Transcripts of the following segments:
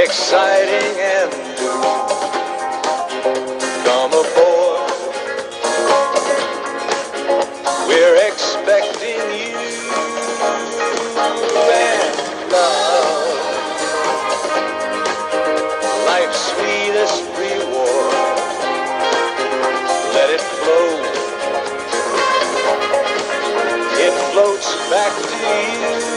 exciting and new. Come aboard, we're expecting you and love, life's sweetest reward. Let it flow, it floats back to you.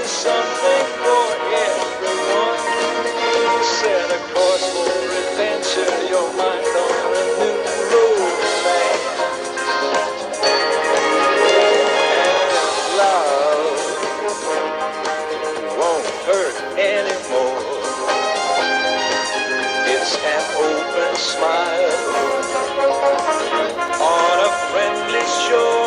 Something for everyone. Set a course for adventure, your mind on a new romance. And love won't hurt anymore. It's an open smile on a friendly shore.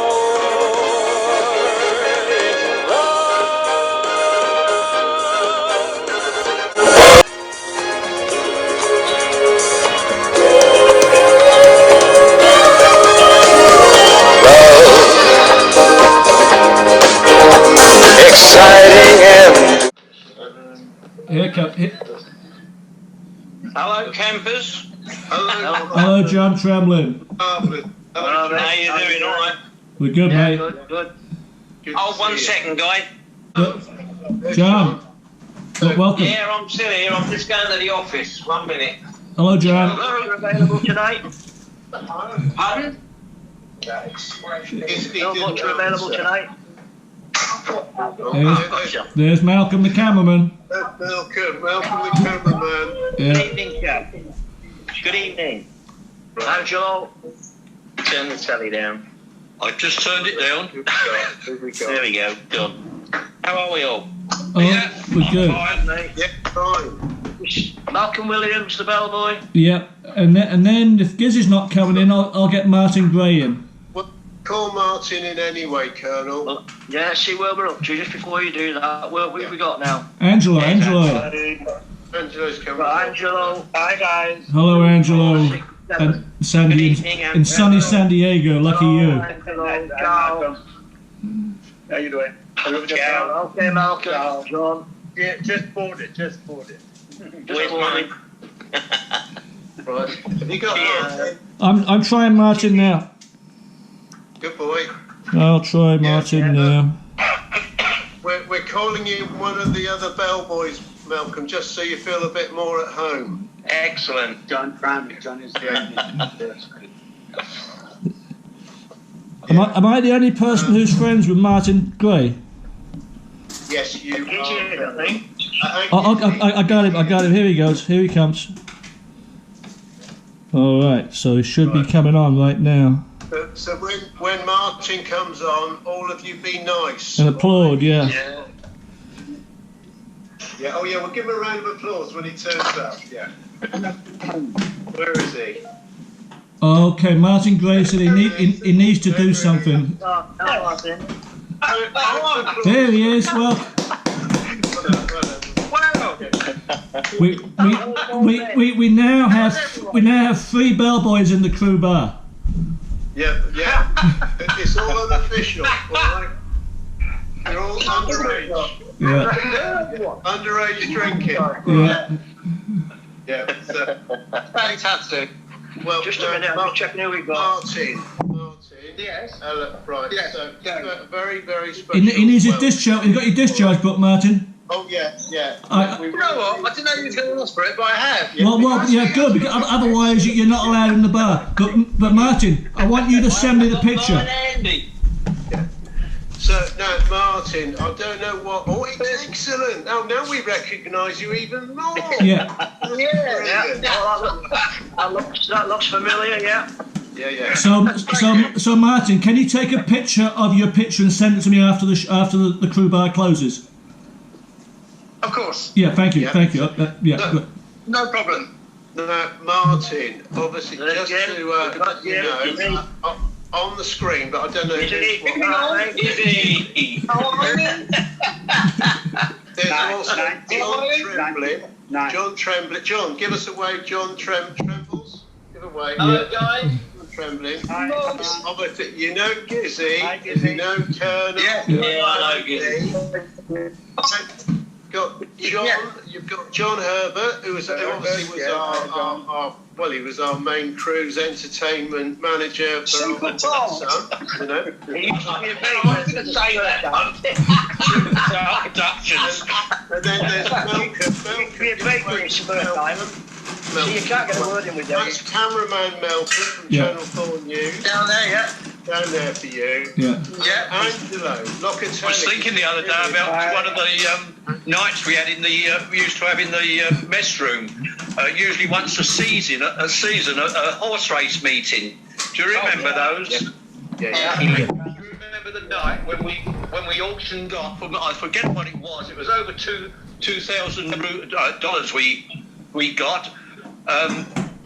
Exciting and hello, campers. Hello, John Tremlin. How you doing? All right. We're good, mate. Good. Hold 1 second, guy. John, welcome. Yeah, I'm still here. I'm just going to the office. 1 minute. Hello, John. Hello, you're available tonight? Pardon? What's available tonight? There's Malcolm the cameraman. Malcolm the cameraman. Yeah. Good evening, chap. Good evening. Angelo, turn the telly down. I just turned it down. There we go. Done. How are we all? Oh, yeah. We're good. Fine, mate. Yeah, fine. Malcolm Williams, the bellboy. Yeah, and then if Gizzy's not coming in, I'll get Martin Gray in. Call Martin in anyway, Colonel. Well, yeah, see where we're up to. Just before you do that, what have we got now? Angelo. Angelo's coming. Angelo. Hi, guys. Hello, Angelo. And Sandy in sunny San Diego. Lucky you. Angelo, Carl. How you doing? Okay, Malcolm. John. Yeah, just bought it. Where's mine? Right. Have you got Martin? I'm trying Martin now. Good boy. I'll try Martin now. We're calling you one of the other bellboys, Malcolm, just so you feel a bit more at home. Excellent. John is there. Am I the only person who's friends with Martin Gray? Yes, you are. I got him. Here he goes. Here he comes. All right. So he should be coming on right now. So when Martin comes on, all of you be nice. And applaud, yeah. Yeah. Oh yeah. We'll give him a round of applause when he turns up. Yeah. Where is he? Okay, Martin Gray said he needs to do something. There he is. Well, we now have 3 bellboys in the crew bar. Yeah. It's all unofficial, all right? They're all underage. Yeah. Underage drinking. Yeah. So, Fantastic. well, Just a minute, I'm checking who we got. Martin. Yes. Right. Yes. So, very, very special. He needs his discharge. You got your discharge book, Martin? Oh yeah. You know what? I didn't know you was going to ask for it, but I have. Well, yeah, good. Because otherwise, you're not allowed in the bar. But Martin, I want you to send me the picture. Andy. So now, Martin, I don't know what. Oh, it's excellent. Oh, now we recognise you even more. Yeah. That looks familiar. Yeah. Yeah. So Martin, can you take a picture of your picture and send it to me after the crew bar closes? Of course. Yeah, thank you. No problem. Now, Martin, obviously, just to on the screen, but I don't know if it's there's also John Tremblay. Nice. John Tremblay. John, give us a wave. John Trembles. Give a wave. Hello, guys. John Trembling. Hi. Obviously, you know Gizzy. Hi, Gizzy. You know Colonel. Yeah, I know Gizzy. Got John. Yeah. You've got John Herbert, who obviously was our well, he was our main cruise entertainment manager for Super our Tom. son, you know. He used to be a very good say that. Productions. And then there's Malcolm. Be a bakery in Spur Time. So you can't get a word in with them. That's cameraman Melton from Yeah. Channel 4 News. Down there, yeah. Down there for you. Yeah. Yeah. Angelo, Locatelli. I was thinking the other day about one of the nights we had in the we used to have in the mess room. Usually once a season, a horse race meeting. Do you remember those? Yeah. Do you remember the night when we auctioned off? I forget what it was. It was over $2,000 we got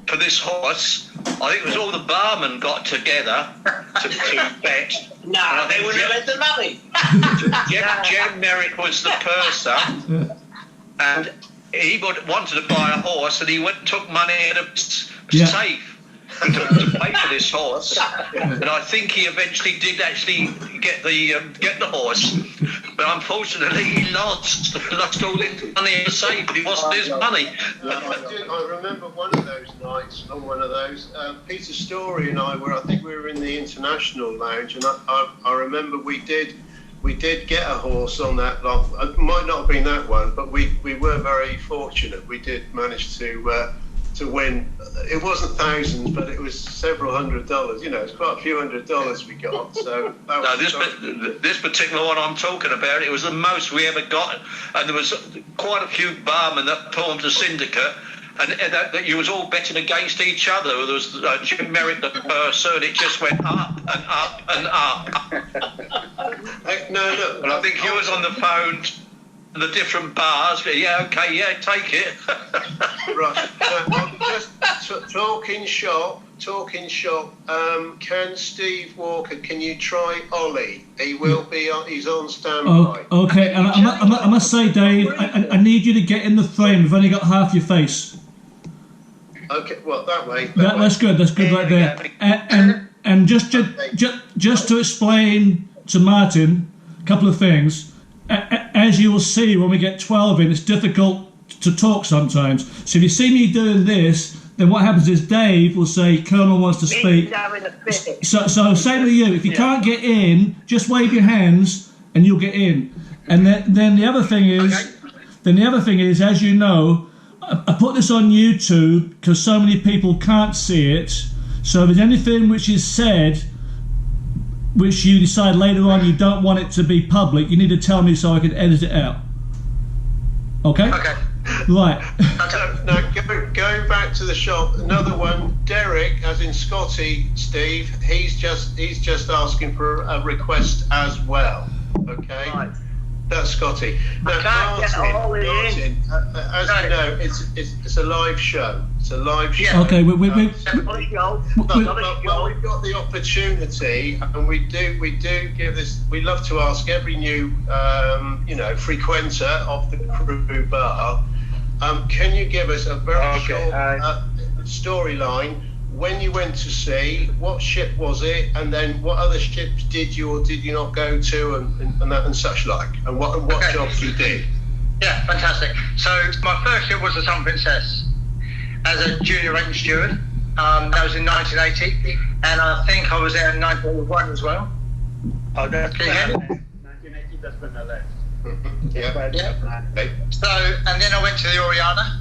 for this horse. I think it was all the barmen got together to bet. No, they wouldn't have had the money. Jem Merrick was the purser, and he wanted to buy a horse, and he took money in a safe to pay for this horse. And I think he eventually did actually get the horse, but unfortunately he lost all his money in the safe, but it wasn't his money. I remember one of those nights on one of those. Peter Story and I were in the International Lounge, and I remember we did get a horse on that lot. It might not have been that one, but we were very fortunate. We did manage to win. It wasn't thousands, but it was several $100s. You know, it's quite a few $100s we got. So this particular one I'm talking about, it was the most we ever got, and there was quite a few barmen that formed a syndicate, and that you was all betting against each other. There was Jim Merritt the purser, and it just went up and up and up. No, And I think you was on the phone. The different bars, take it. Right. Just talking shop. Can Steve Walker? Can you try Ollie? He will be on. He's on standby. Okay, and I must say, Dave, I need you to get in the frame. We've only got half your face. Okay, well that way. That's good. That's good right there. And just to explain to Martin a couple of things. As you will see when we get 12 in, it's difficult to talk sometimes. So if you see me doing this, then what happens is Dave will say, Colonel wants to speak. So same with you. If you can't get in, just wave your hands and you'll get in. And then the other thing is, as you know, I put this on YouTube because so many people can't see it. So if there's anything which is said which you decide later on you don't want it to be public, you need to tell me so I can edit it out. Okay? Okay. Right. Now, going back to the shop, another one, Derek, as in Scotty, Steve, he's just asking for a request as well. Okay? Right. That's Scotty. Now, Martin, as you know, it's a live show. It's a live show. Okay, But we've got the opportunity, and we do give this. We love to ask every new, frequenter of the crew bar. Can you give us a very short storyline? When you went to sea, what ship was it, and then what other ships did you or did you not go to, and that and such like, and what jobs you did? Yeah, fantastic. So my first ship was the Sun Princess as a junior range steward. That was in 1980, and I think I was there in 1981 as well. Oh, that's 1980, that's when I left. Yeah. Okay. So, and then I went to the Oriana,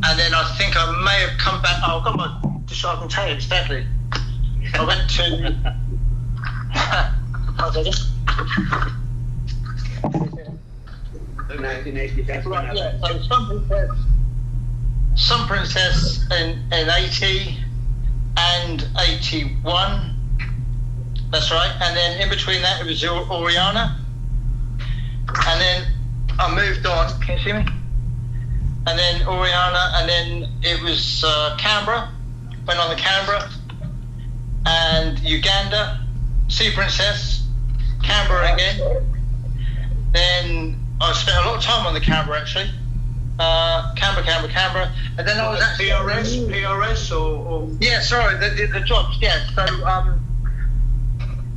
and then I think I may have come back. Oh, I've got my just so I can tell you exactly. I went to. I'll tell you. 1980, that's when I Right, left. yeah. So Sun Princess in 80 and 81. That's right. And then in between that, it was Oriana. And then I moved on. Can you see me? And then Oriana, and then it was Canberra. Went on the Canberra. And Uganda, Sea Princess, Canberra again. Then I spent a lot of time on the Canberra actually. Canberra, and then I was actually PRS or yeah, sorry, the jobs, yeah. So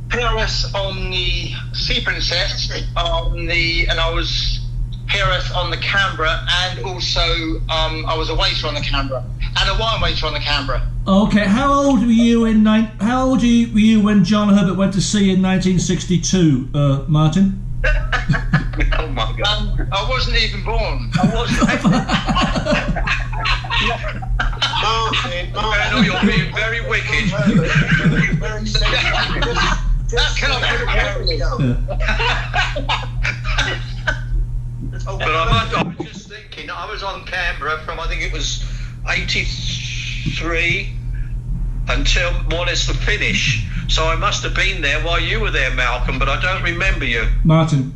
PRS on the Sea Princess, and I was PRS on the Canberra, and also I was a waiter on the Canberra, and a wine waiter on the Canberra. Okay, how old were you were you when John Herbert went to sea in 1962, Martin? Oh my God. I wasn't even born. I wasn't. Martin. I know you're being very wicked. That cannot be But I was just thinking, I was on Canberra from, I think it was 83 until more or less the finish. So I must have been there while you were there, Malcolm, but I don't remember you. Martin.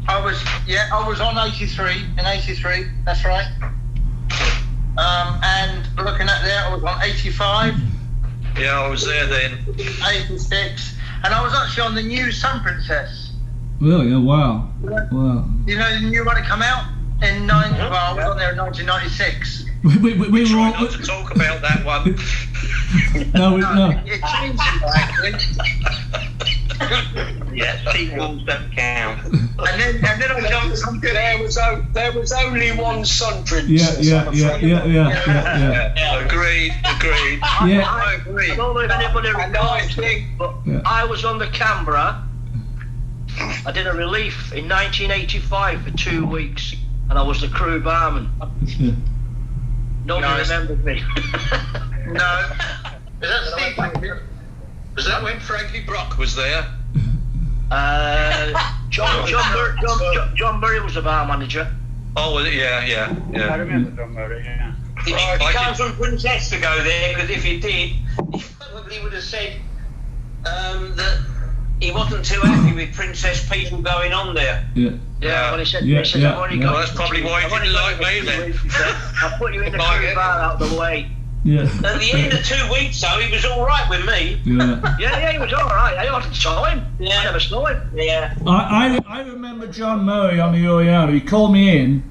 I was on 83, in 83, that's right. And looking at there, I was on 85. Yeah, I was there then. 86, and I was actually on the new Sun Princess. Really? Oh, wow. Wow. You know the new one that come out in well, I was on there in 1996. We were Try all... not to talk about that one. No. It changed actually. Yeah, sequels don't count. And then I jumped something. There was only one Sun Princess. Yeah. Agreed. Yeah. I agree. I don't know if anybody And I records, think, but Yeah. I was on the Canberra. I did a relief in 1985 for 2 weeks, and I was the crew barman. Yeah. Nobody remembers me. No. Is that Steve? Was that when Frankie Brock was there? John Murray was the bar manager. Oh, was it? Yeah. I remember John Murray, yeah. He can't from Princess to go there, because if he did, he probably would have said that he wasn't too happy with Princess people going on there. Yeah. Yeah, well, he said, Yeah, I've only yeah. got Well, that's probably why he I've only didn't got like me you for 2 then. weeks, he said. I'll put you in the Like crew it. bar out of the way. Yeah. At the end of 2 weeks, though, he was all right with me. Yeah. Yeah, he was all right. I hadn't saw him. I never saw him. Yeah. I remember John Murray on the Oriana. He called me in,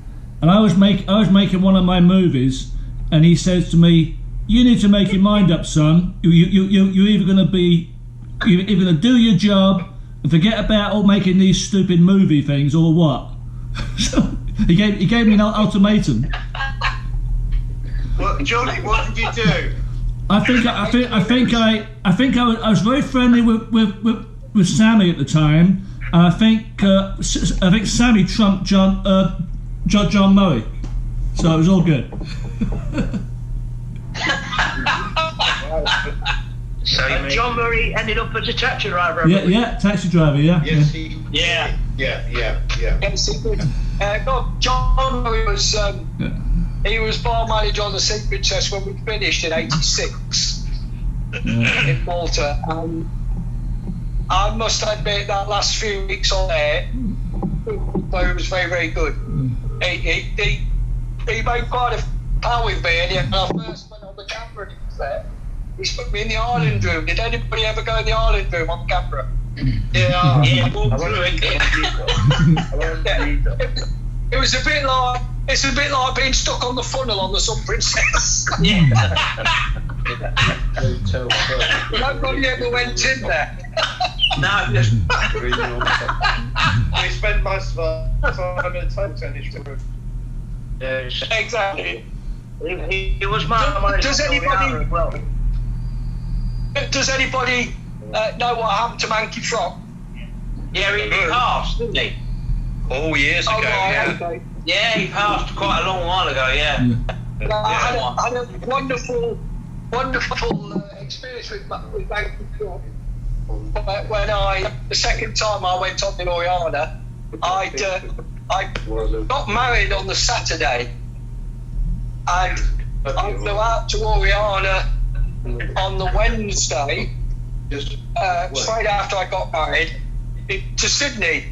and I was making one of my movies, and he says to me, "You need to make your mind up, son. You're either going to do your job and forget about all making these stupid movie things, or what?" So he gave me an ultimatum. Well, Johnny, what did you do? I think I was very friendly with Sammy at the time, and I think Sammy trumped John Murray, so it was all good. And John Murray ended up as a taxi driver. I believe. Yeah, taxi driver, yeah. Yes, Yeah. Yeah. yes, he did. John Murray was he was bar manager on the Sea Princess when we finished in '86 in Malta. I must admit that last few weeks on there, it was very, very good. He made quite a pal with me, and when I first went on the camera and he was there, he put me in the island room. Did anybody ever go in the island room on the camera? Yeah, walked through it. It was a bit like being stuck on the funnel on the Sun Princess. Yeah. Nobody ever went in there. No. We spent most of our time in a table tennis room. Exactly. He was my manager. Does anybody know what happened to Manky Frog? Yeah, he passed, didn't he? Oh, years ago, yeah. Okay. Yeah, he passed quite a long while ago, yeah. I had a wonderful experience with Manky Frog. When the second time I went on the Oriana, I got married on the Saturday, and I flew out to Oriana on the Wednesday, straight after I got married, to Sydney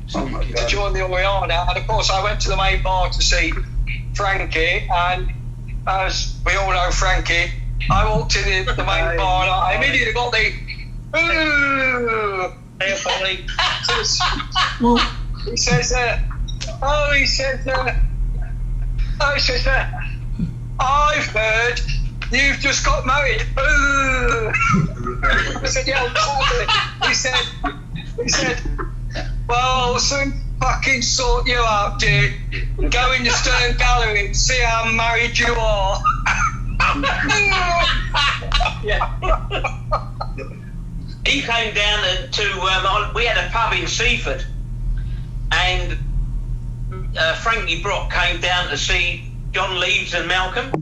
to join the Oriana. And of course I went to the main bar to see Frankie, and as we all know Frankie, I walked in the main bar and I immediately got the ooh. Well, He says, I said, I've heard you've just got married. I said, yeah, he said, well, I'll soon fucking sort you out, dude. Go in the Stern Gallery and see how married you are. He came down to we had a pub in Seaford, and Frankie Brock came down to see John Leeds and Malcolm.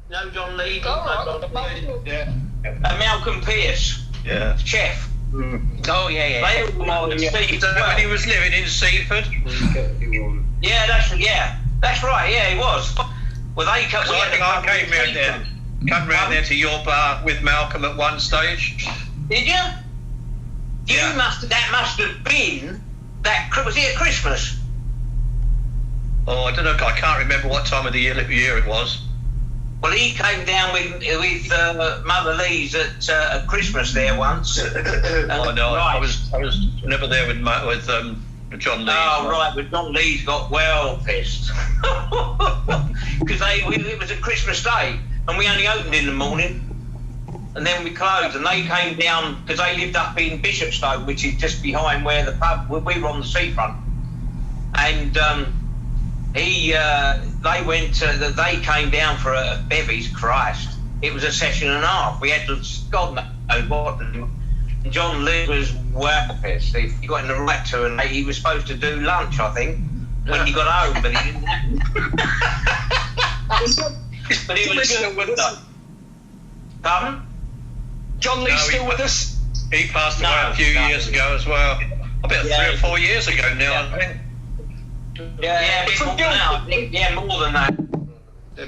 No, John Leeds. Yeah. And Malcolm Pierce. Yeah. Chef. Oh, yeah. They all wanted to see When he was living in Seaford. Yeah, that's right. Yeah, he was. Well, they come. So I think I came round there to your bar with Malcolm at one stage. Did you? Yeah. That must have been that. Was it at Christmas? Oh, I don't know. I can't remember what time of the year it was. Well, he came down with Mother Lee's at Christmas there once. Oh no, right. I was never there with John Lee. Oh right, but John Lee's got well pissed because it was a Christmas day and we only opened in the morning and then we closed and they came down because they lived up in Bishopstoke, which is just behind where the pub. We were on the seafront, and they went to they came down for a bevies. Christ, it was a session and a half. We had to God knows what. And John Lee was well pissed. He got in the right to, and he was supposed to do lunch, I think, when he got home, but he didn't have but he was good with them. Pardon? John Lee's still with us? He passed away a few years ago as well. About 3 or 4 years ago now, I think. Yeah, a bit more than that, I think. Yeah, more than that.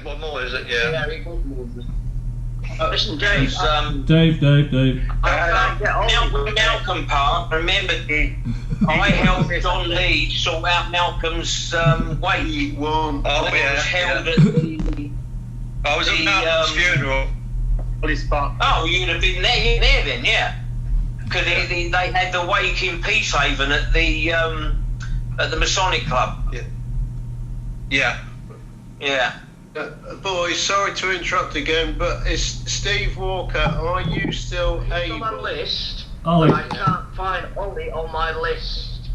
What more is it? Yeah. Listen, Dave. Dave. Malcolm Park. Remember, I helped John Lee sort out Malcolm's weight. One. Oh It yeah. was held Yeah. at the. I was at Malcolm's funeral. Police Park. Oh, you'd have been there then, yeah. Because they had the wake in Peacehaven at the Masonic Club. Yeah. Yeah. Boys, sorry to interrupt again, but is Steve Walker, are you still He's on my able? list. Ollie. I can't find Ollie on my list.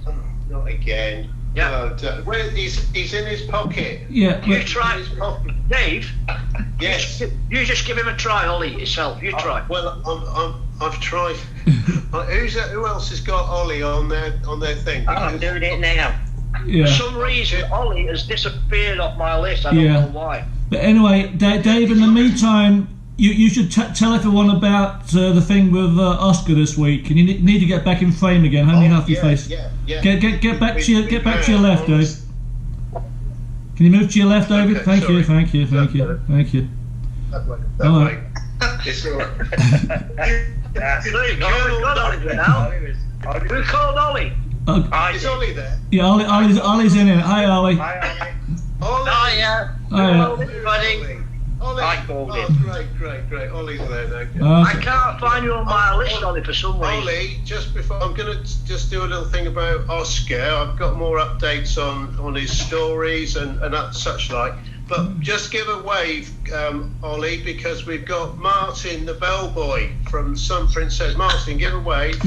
Not again. Yeah. No, where, he's in his pocket. Yeah. You but- try, In his pocket. Dave. Yes. You just give him a try, Ollie, yourself. You try. Well, I've tried. Who else has got Ollie on their thing? I'm doing it now. For Yeah. some reason, Ollie has disappeared off my list. I don't Yeah. know why. But anyway, Dave, in the meantime, you should tell everyone about the thing with Oscar this week. And you need to get back in frame again. How many half your face? Yeah. Get back to your left, Dave. Can you move to your left, David? Okay, Thank you. sorry. Thank you. That way. All right. It's all right. We got Ollie now. We called Ollie. Is Ollie there? Yeah, Ollie's in it. Hi, Ollie. Ollie. Hiya. Everybody. Ollie. I called Oh, him. great. Ollie's there now. I can't find you on my list, Ollie, for some reason. Ollie, just before I'm going to just do a little thing about Oscar. I've got more updates on his stories and such like. But just give a wave, Ollie, because we've got Martin, the bellboy from Sun Princess. Martin, give a wave.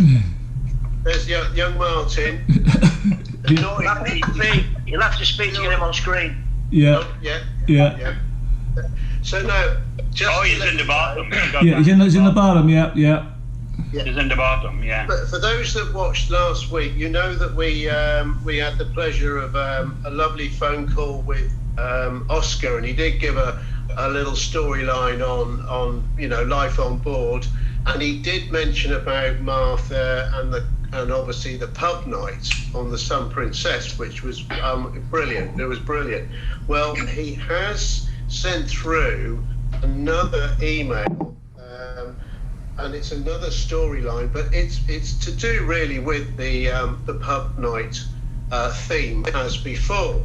There's young Martin. You'll have to speak to get him on screen. Yeah. Yeah. So now, just He's in the bottom. Yeah, he's in the bottom. Yeah. He's in the bottom, yeah. But for those that watched last week, you know that we had the pleasure of a lovely phone call with Oscar, and he did give a little storyline on life on board, and he did mention about Martha and obviously the pub night on the Sun Princess, which was brilliant. It was brilliant. Well, he has sent through another email, and it's another storyline, but it's to do really with the pub night theme as before.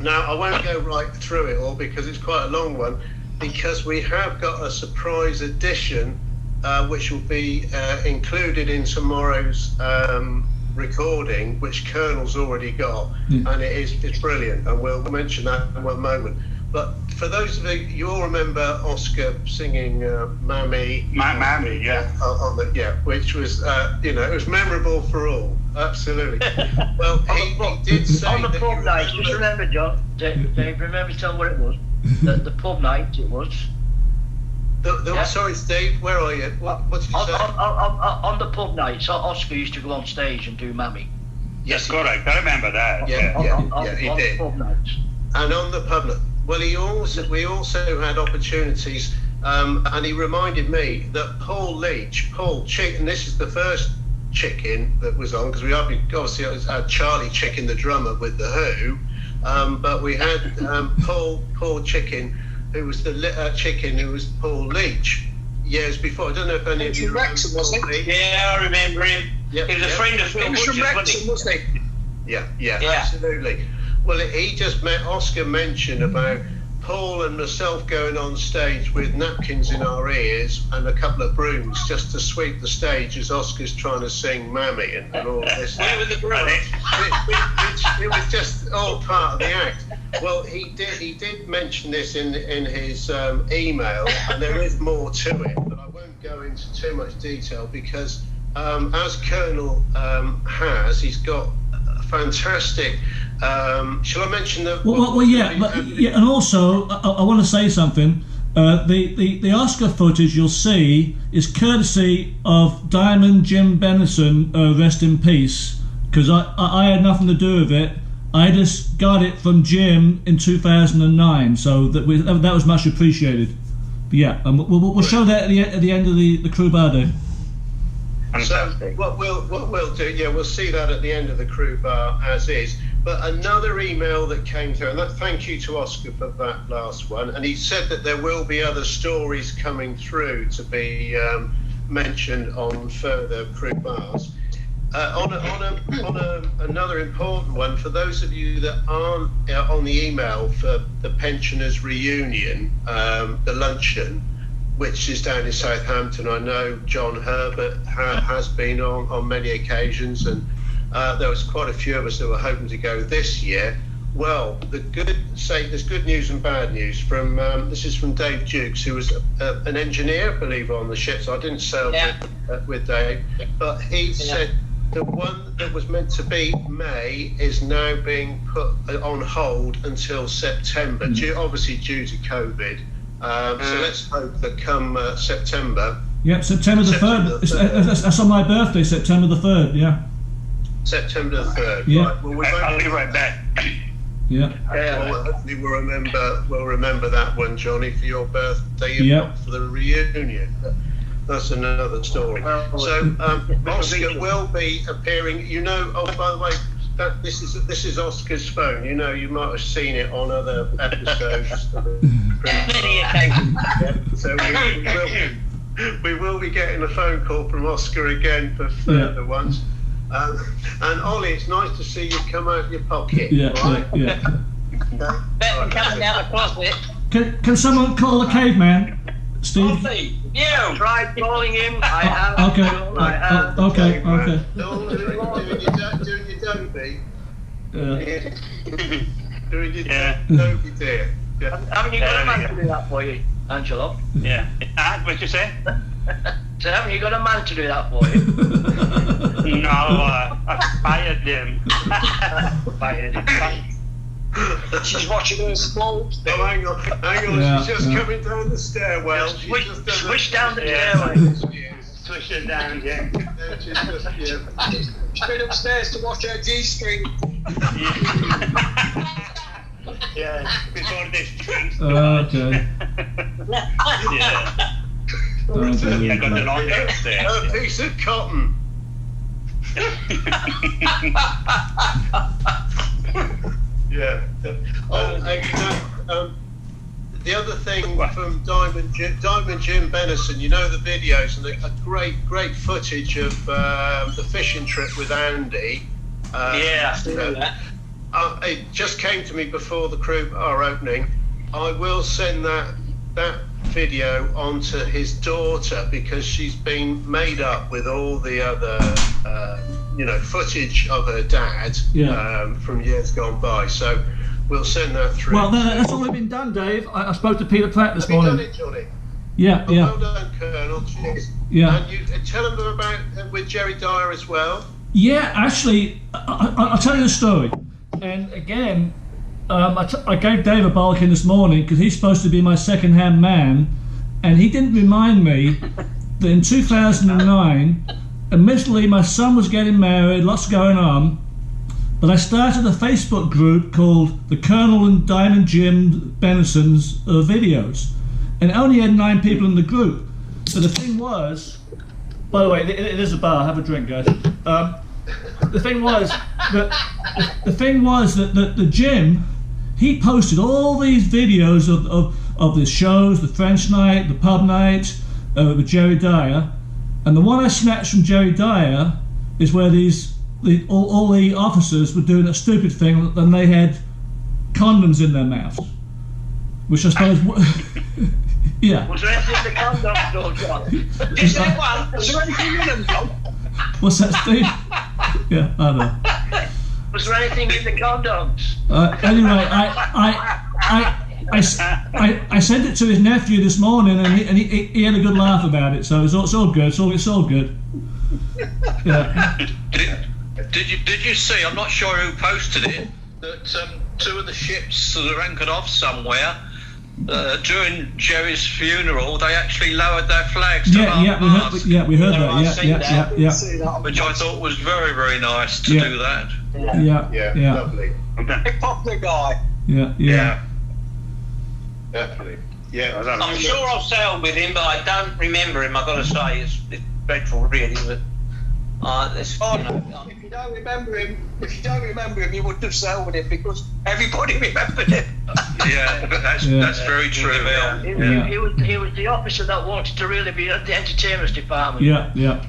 Now, I won't go right through it all because it's quite a long one, because we have got a surprise edition which will be included in tomorrow's recording, which Colonel's already got, and it's brilliant, and we'll mention that in one moment. But for those of you all remember Oscar singing "Mammy," yeah, which was it was memorable for all, absolutely. Well, he did say on the that pub night. Just remember, John, Dave, remember to tell what it was. The pub night it was. Sorry, Steve, where are you? What did you say? On the pub night, so Oscar used to go on stage and do Mammy. Yes, correct. I remember that. Yeah, he did. The pub nights. And on the pub night, well, we also had opportunities, and he reminded me that Paul Chicken, and this is the first Chicken that was on, because we obviously had Charlie Chicken, the drummer with the Who, but we had Paul Chicken, who was the Chicken, who was Paul Leach years before. I don't know if any of you remember Paul Leach. Yeah, I remember him. He was a friend of Phil Butcher's, wasn't he? Yeah, absolutely. Well, Oscar mentioned about Paul and myself going on stage with napkins in our ears and a couple of brooms just to sweep the stage as Oscar's trying to sing Mammy and all this. Where were the brooms? It was just all part of the act. Well, he did mention this in his email, and there is more to it, but I won't go into too much detail because as Colonel he's got a fantastic. Shall I mention the? And also I want to say something. The Oscar footage you'll see is courtesy of Diamond Jim Benison, rest in peace, because I had nothing to do with it. I just got it from Jim in 2009, so that was much appreciated. But yeah, we'll show that at the end of the Crew Bar Day. So what we'll do, we'll see that at the end of the Crew Bar as is. But another email that came through, and thank you to Oscar for that last one. And he said that there will be other stories coming through to be mentioned on further Crew Bars. Another important one for those of you that aren't on the email for the pensioners reunion, the luncheon, which is down in Southampton. I know John Herbert has been on many occasions, and there was quite a few of us that were hoping to go this year. Well, there's good news and bad news. This is from Dave Dukes, who was an engineer, I believe, on the ship. So I didn't sail with Dave, but he said the one that was meant to be May is now being put on hold until September, obviously due to COVID. So let's hope that come September. Yep, September the 3rd. That's on my birthday, September the 3rd. Yeah. September the 3rd. Yeah. Right, well, I'll be right back. Yeah. Well, hopefully we'll remember that one, Johnny, for your birthday, not for the reunion. That's another story. So Oscar will be appearing. Oh, by the way, this is Oscar's phone. You might have seen it on other episodes. Many occasions. So we will be getting a phone call from Oscar again for further ones. And Ollie, it's nice to see you come out of your pocket. Better coming out of the closet. Can someone call the caveman, Steve? You tried calling him. I have. Okay. Doing your Dobie. Doing your Dobie, dear. Haven't you got a man to do that for you, Angelo? Yeah. What'd you say? So haven't you got a man to do that for you? No, I fired him. She's watching us close. Oh, hang on. She's just coming down the stairwell. Swish down the stairway. Swish it down, yeah. She's been upstairs to watch her G-string. Yeah, before this drinks. Okay. Yeah. I got the long upstairs. A piece of cotton. Yeah. The other thing from Diamond Jim Benison, the videos and a great footage of the fishing trip with Andy. It just came to me before the Crew Bar opening. I will send that video onto his daughter because she's been made up with all the other, footage of her dad from years gone by. So we'll send that through. Well, that's already been done, Dave. I spoke to Peter Pratt this morning. Have you done it, Johnny? Yeah, Well done, Colonel. Cheers. Yeah. And you tell them about with Jerry Dyer as well. Yeah, actually, I'll tell you the story. And again, I gave Dave a bollocking this morning because he's supposed to be my second-hand man, and he didn't remind me that in 2009, admittedly, my son was getting married, lots going on, but I started a Facebook group called the Colonel and Diamond Jim Benison's videos, and it only had 9 people in the group. So the thing was, by the way, it is a bar. Have a drink, guys. The thing was that the Jim, he posted all these videos of the shows, the French night, the pub night with Jerry Dyer, and the one I snatched from Jerry Dyer is where all the officers were doing a stupid thing and they had condoms in their mouths, which I suppose. Yeah. Was there anything in the condoms, though, John? Is there one? Was there anything in them, John? What's that, Steve? Yeah, I know. Was there anything in the condoms? Anyway, I sent it to his nephew this morning, and he had a good laugh about it. So it's all good. It's all good. Yeah. Did you see? I'm not sure who posted it. That 2 of the ships that are anchored off somewhere. During Jerry's funeral, they actually lowered their flags to half-mast. We heard that. Yeah. Which I thought was very, very nice to do that. Yeah. Lovely. Big popular guy. Yeah. Definitely. Yeah. I'm sure I've sailed with him, but I don't remember him. I've got to say, it's dreadful, really. But it's fine. If you don't remember him, you wouldn't have sailed with him because everybody remembered him. Yeah, that's very true. He was the officer that wanted to really be at the entertainment department. Yeah. Yeah,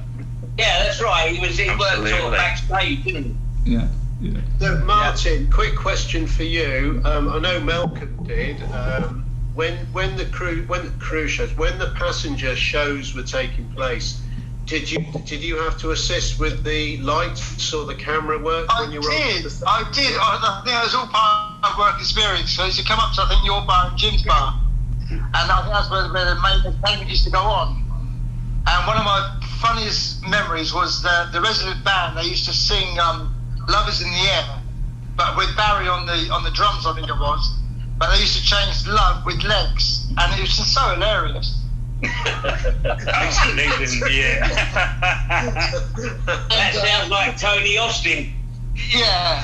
that's right. He worked sort of backstage, didn't he? Yeah. So, Martin, quick question for you. I know Malcolm did. When the passenger shows were taking place, did you have to assist with the lights or the camera work when you were I did. I think it was all part of work experience. So you come up to, I think, your bar and Jim's bar, and I think that's where the main entertainment used to go on. And one of my funniest memories was the resident band. They used to sing "Love Is in the Air," but with Barry on the drums, I think it was. But they used to change "Love" with legs, and it was just so hilarious. That sounds like Tony Austin. Yeah,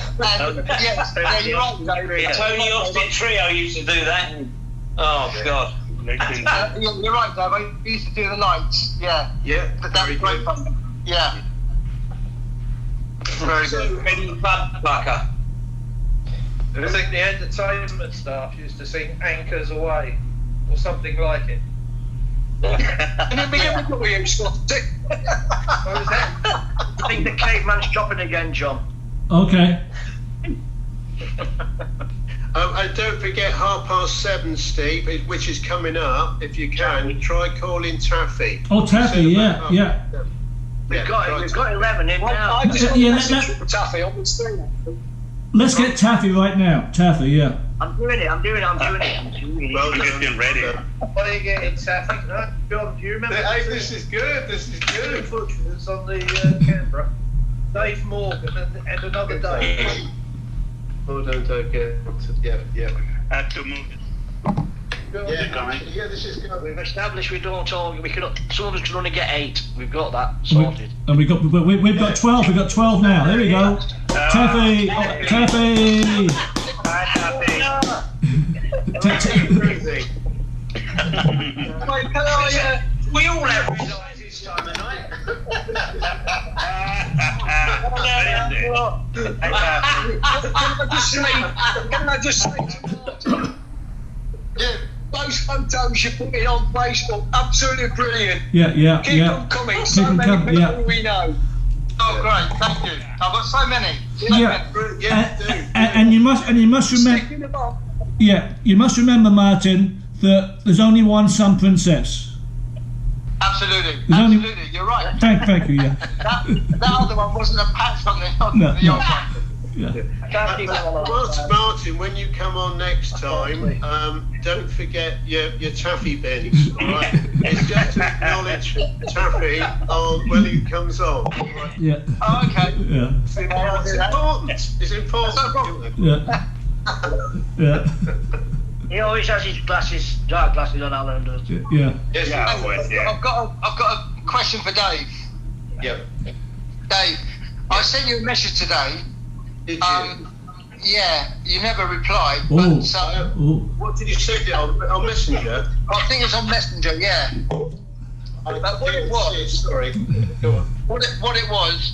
you're right, David. Tony Austin Trio used to do that. Oh God. You're right, Dave. I used to do the lights. Yeah. But that was great fun. Yeah. Very good. Ready bud bucker. I think the entertainment staff used to sing "Anchors Away" or something like it. And it'd be everybody we used to. What was that? I think the caveman's dropping again, John. Okay. And don't forget 7:30, Steve, which is coming up. If you can, try calling Taffy. Oh, Taffy, yeah. We've got 11 in now. I just got a message from Taffy on the screen. Let's get Taffy right now. Taffy, yeah. I'm doing it. Well done. Getting ready. What are you getting, Taffy? No? John, do you remember? Hey, this is good. The footprints on the Canberra. Dave Morgan and another Dave. Hold on, don't get. Yeah. Had to move it. Yeah, this is good. We've established we don't all. We can. Some of us can only get 8. We've got that sorted. And we've got 12. We've got 12 now. There we go. Taffy. Taffy. Hi, Taffy. We all have red eyes this time of night. Can I just say, those photos you're putting on Facebook, absolutely brilliant. Yeah. Keep them coming. So many people we know. Oh, great! Thank you. I've got so many. And you must remember. Sticking them up. Yeah, you must remember, Martin. that there's only one Sun Princess. Absolutely, There's only- absolutely. You're right. Thank you. Yeah. That other one wasn't a patch on the No, the no. old one. Yeah. Martin, when you come on next time, don't forget your taffy bins. All right? It's just to acknowledge Taffy when he comes on. Right? Yeah. Oh, okay. Yeah. It's important. It's important. Yeah. Yeah. He always has his glasses, dark glasses on, Alan does. Yeah. Yes, I've got a question for Dave. Yeah. Dave, I sent you a message today. Did you? Yeah, you never replied. Oh. But, What did you send it on Messenger? I think it's on Messenger. Yeah. But what it was? Sorry. Go on. What it was?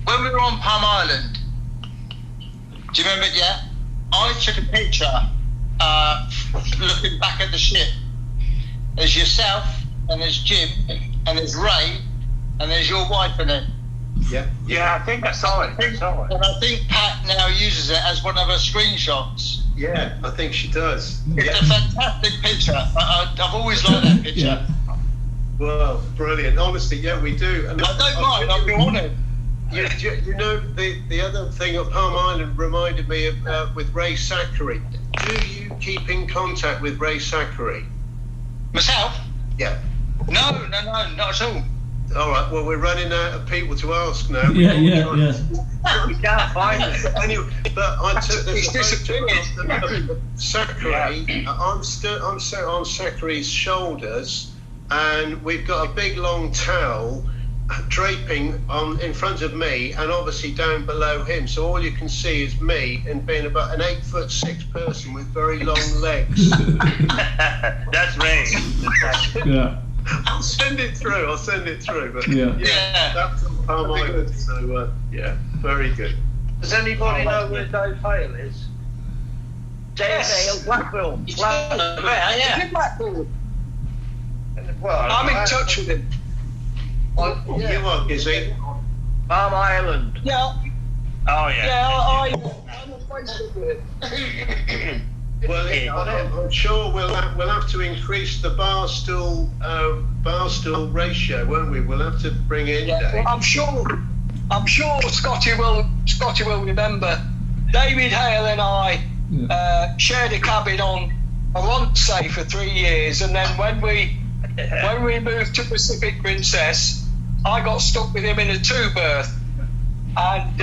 When we were on Palm Island. Do you remember it? Yeah. I took a picture, looking back at the ship. There's yourself, and there's Jim, and there's Ray, and there's your wife in it. Yeah. Yeah, I think I saw it. And I think Pat now uses it as one of her screenshots. Yeah, I think she does. It's a fantastic picture. I've always liked that picture. Yeah. Well, brilliant. Honestly, yeah, we do. And I don't mind. I'll be honoured. You know, the other thing at Palm Island reminded me of with Ray Zachary. Do you keep in contact with Ray Zachary? Myself? Yeah. No, not at all. All right. Well, we're running out of people to ask now. Yeah. We can't find it. Anyway, but I took He's the disappeared. photo of Zachary. I'm sat on Zachary's shoulders, and we've got a big long towel draping in front of me, and obviously down below him. So all you can see is me, and being about an 8'6" person with very long legs. That's Ray. Yeah. I'll send it through. But Yeah. that's on Palm Island. So yeah, very good. Does anybody know where Dave Hale is? Dave Hale, Blackpool. Yeah. Blackpool. Well, I'm in touch with him. You are, is he? Palm Island. Yeah. Oh, yeah. Yeah, I'm on Facebook with him. Well, I'm sure we'll have to increase the bar stool ratio, won't we? We'll have to bring in Yeah, Dave. well, I'm sure Scotty will remember. David Hale and I shared a cabin on Ronce for 3 years, and then when we moved to Pacific Princess, I got stuck with him in a 2-berth, and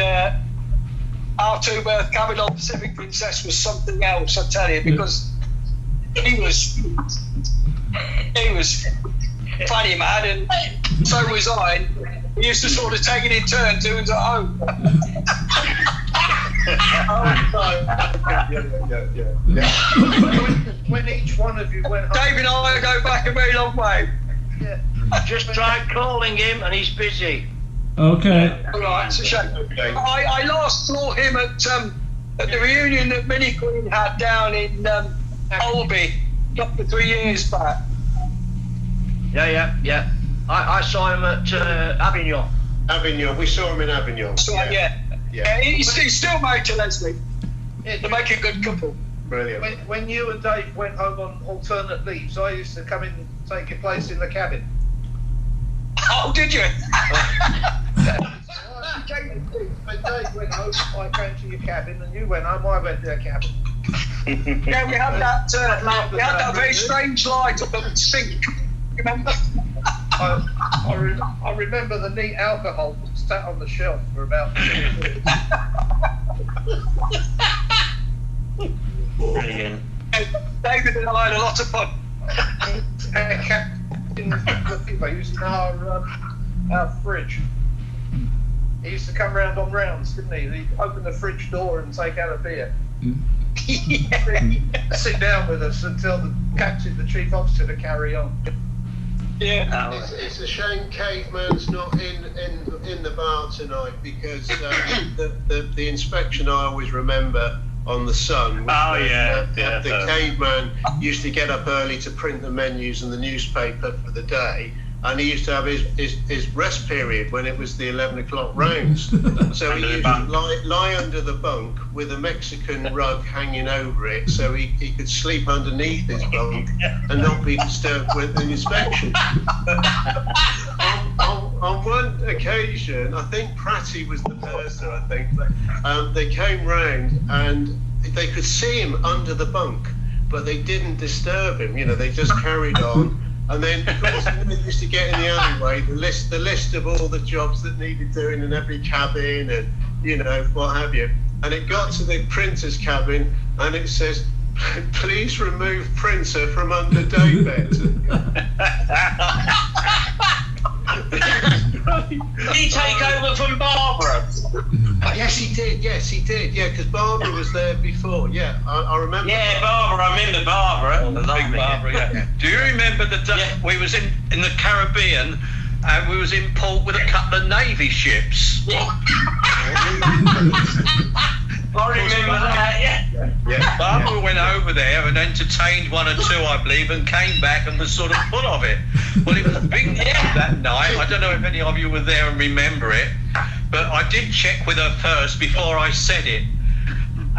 our 2-berth cabin on Pacific Princess was something else, I tell you, because he was funny mad, and so was I. We used to sort of take it in turns, who was at home. When each one of you went home. Dave and I go back a very long way. Yeah. Just tried calling him and he's busy. Okay. All right, it's a shame. Okay. I last saw him at the reunion that Mini Queen had down in Holby a couple of 3 years back. Yeah. I saw him at Avignon. Avignon. We saw him in Avignon. So yeah. He's still married to Leslie. They make a good couple. Brilliant. When you and Dave went home on alternate leaves, I used to come in and take your place in the cabin. Oh, did you? When Dave went home, I came to your cabin, and you went home, I went to their cabin. Yeah, we had that very strange light up at the sink. Remember? I remember the neat alcohol sat on the shelf for about 2 years. Brilliant. David and I had a lot of fun. They used in our fridge. He used to come round on rounds, didn't he? He'd open the fridge door and take out a beer. Sit down with us until the captain, the chief officer, to carry on. Yeah. It's a shame Caveman's not in the bar tonight, because the inspection I always remember on the Sun. Oh, yeah. The Caveman used to get up early to print the menus and the newspaper for the day, and he used to have his rest period when it was the 11 o'clock rounds. So he used to lie under the bunk with a Mexican rug hanging over it, so he could sleep underneath his bunk and not be disturbed with an inspection. On one occasion, I think Pratty was the purser, I think, they came round and they could see him under the bunk, but they didn't disturb him, they just carried on. And then, of course, they used to get in the alleyway, the list of all the jobs that needed doing in every cabin and, what have you. And it got to the printer's cabin and it says, please remove printer from under daybed. Did he take over from Barbara? Yes, he did. Yeah, because Barbara was there before. Yeah, I remember. Yeah, Barbara. I remember Barbara. Big Barbara, yeah. Do you remember the day we was in the Caribbean and we was in port with a couple of Navy ships? Yeah. I remember that, yeah. Barbara went over there and entertained one or two, I believe, and came back and was sort of full of it. Well, it was big that night. I don't know if any of you were there and remember it, but I did check with her first before I said it.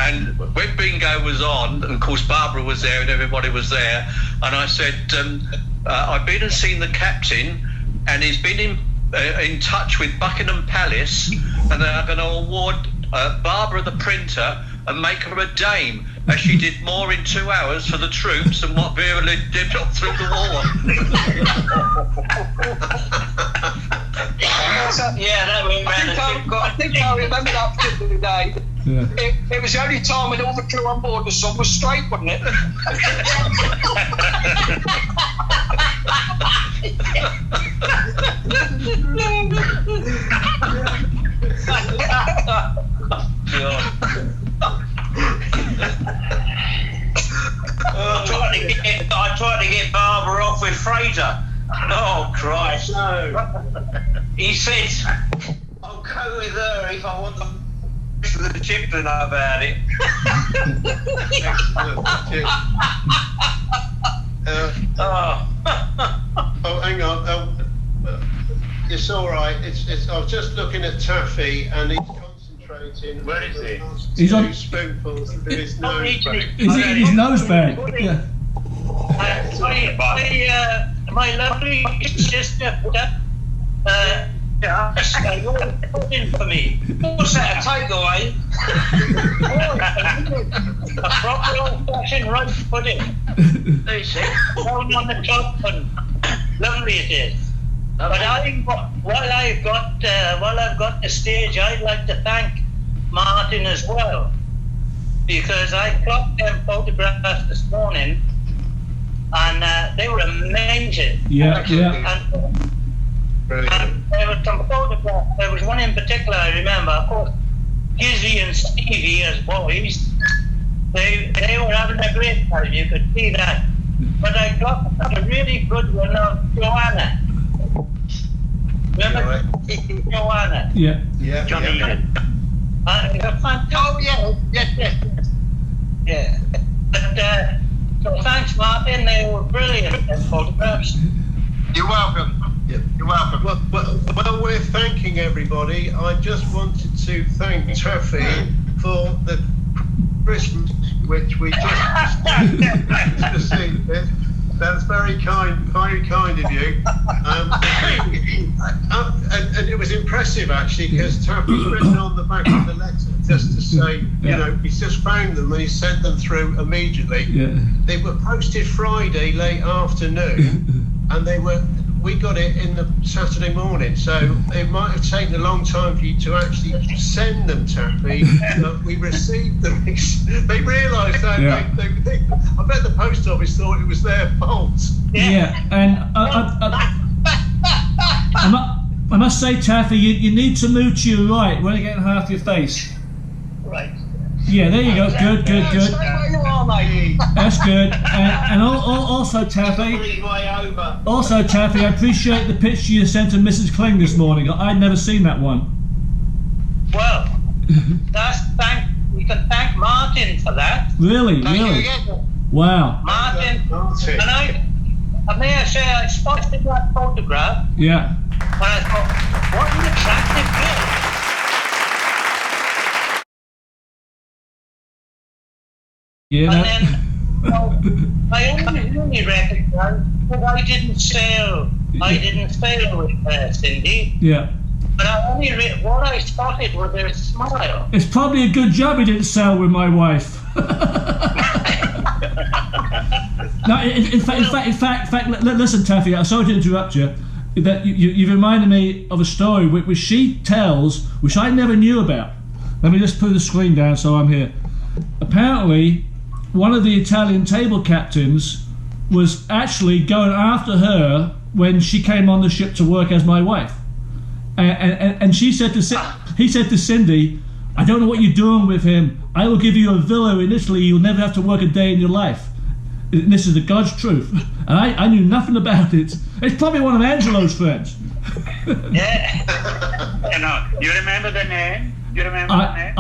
And when bingo was on, and of course Barbara was there and everybody was there, and I said, I've been and seen the captain, and he's been in touch with Buckingham Palace, and they're going to award Barbara the printer and make her a dame, as she did more in 2 hours for the troops than what Vera did up through the war. Yeah, that was I think I remember that particular day. Yeah. It was the only time when all the crew on board the sun was straight, wasn't it? I tried to get Barbara off with Fraser. Oh Christ! No. He said, "I'll go with her if I want the chip to know about it." Oh, hang on. It's all right. It's. I was just looking at Taffy, and he's concentrating. Where is he? He's on spoonfuls of his nose bag. He's in his nose bag. Yeah. My lovely sister put up pudding for me. What's that, a takeaway? A proper old-fashioned rice pudding. They say, rolled on the top, and lovely it is. But while I've got the stage, I'd like to thank Martin as well, because I clocked them photographs this morning, and they were amazing. Yeah. Brilliant. There were some photographs. There was one in particular I remember. Of course, Gizzy and Stevie as boys, they were having a great time. You could see that. But I got a really good one of Joanna. Remember Joanna? Yeah. Johnny. Oh yeah. Yes. Yeah. But so thanks, Martin. They were brilliant, them photographs. You're welcome. You're welcome. Well, we're thanking everybody. I just wanted to thank Taffy for the Christmas, which we just received. That's very kind of you. And it was impressive actually, because Taffy's written on the back of the letter just to say, he's just found them and he sent them through immediately. Yeah. They were posted Friday late afternoon, and we got it in the Saturday morning, so it might have taken a long time for you to actually send them, Taffy. But we received them. They realised that. Yeah. I bet the post office thought it was their fault. Yeah, and I must say, Taffy, you need to move to your right. We're only getting half your face. Right. Yeah, there you go. Good. Stay where you are, mate. That's good. And also, Taffy, I appreciate the picture you sent to Mrs. Kling this morning. I'd never seen that one. Well, we can thank Martin for that. Really? Wow. Martin. And may I say, I spotted that photograph, Yeah. and I thought, what an attractive girl. Yeah. And then, I only really recognised that I didn't sail with Cindy. Yeah. But what I spotted was her smile. It's probably a good job he didn't sail with my wife. No, in fact, listen, Taffy, I'm sorry to interrupt you. That you reminded me of a story which she tells, which I never knew about. Let me just put the screen down so I'm here. Apparently, one of the Italian table captains was actually going after her when she came on the ship to work as my wife. And he said to Cindy, I don't know what you're doing with him. I will give you a villa in Italy. You'll never have to work a day in your life. This is the God's truth. And I knew nothing about it. It's probably one of Angelo's friends. Yeah. You remember the name? You remember the name?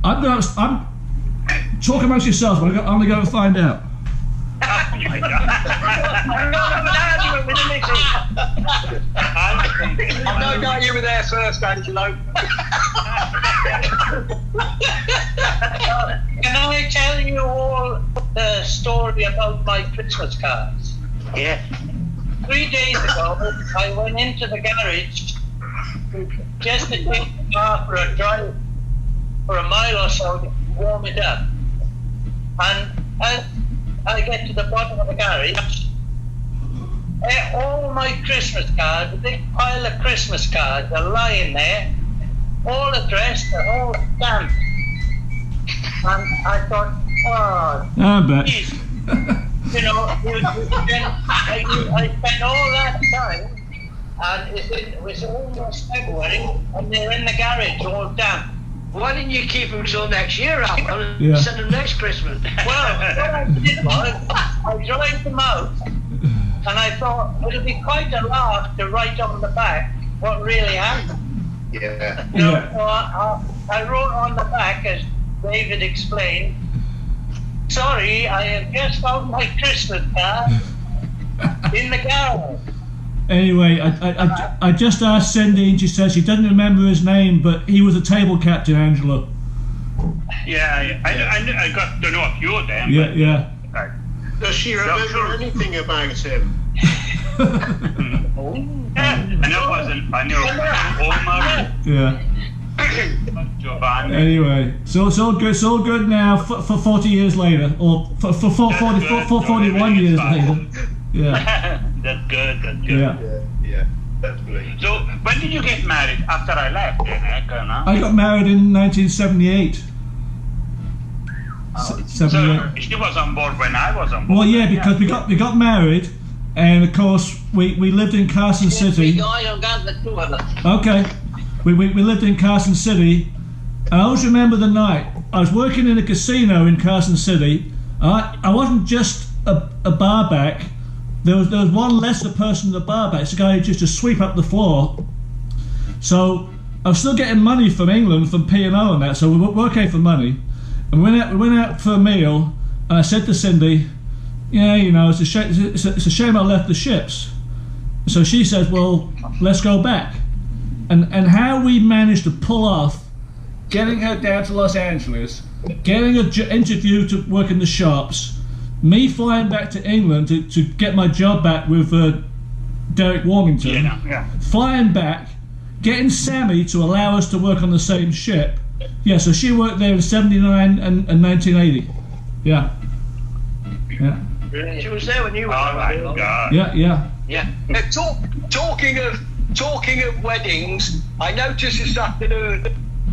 I'm talk amongst yourselves, but I'm gonna go and find out. Oh my God. I've no doubt you were there first, Angelo. Can I tell you all the story about my Christmas cards? Yeah. 3 days ago, I went into the garage just to take the car for a drive for a mile or so to warm it up. And as I get to the bottom of the garage, all my Christmas cards, a big pile of Christmas cards are lying there, all addressed, all stamped. And I thought, oh, I bet. geez. You know, I spent all that time, and it was almost February, and they're in the garage all damp. Why didn't you keep them till next year, Alan? Yeah. Send them next Christmas. Well, what I did was, I dried them out, and I thought it'll be quite a laugh to write on the back what really happened. Yeah. You know, Yeah. so I wrote on the back, as David explained, sorry, I have just found my Christmas card in the garage. Anyway, I just asked Cindy, and she says she doesn't remember his name, but he was a table captain, Angelo. Yeah. I got to know a few of them. Yeah, yeah. Does she remember anything about him? I knew Omar, Yeah. Giovanni. Anyway, so it's all good. It's all good now for 40 years later, or for 41 years later. Yeah. That's good. Yeah. Yeah, definitely. So, when did you get married? After I left, I got married in 1978. 78. So, she was on board when I was on board. Well, yeah, because we got married, and of course we lived in Carson City. Okay, we lived in Carson City, and I always remember the night I was working in a casino in Carson City. I wasn't just a bar back. There was one lesser person in the bar back. It's a guy who used to sweep up the floor. So I was still getting money from England, from P&O and that. So we were okay for money. And we went out for a meal, and I said to Cindy, yeah, you know, it's a shame I left the ships. So she says, well, let's go back. And how we managed to pull off getting her down to Los Angeles, getting an interview to work in the shops, me flying back to England to get my job back with Derek Warmington, flying back, getting Sammy to allow us to work on the same ship. Yeah, so she worked there in 79 and 1980. Yeah. Yeah. She was there when you were. Oh my God. Yeah. Talking of weddings, I noticed this afternoon,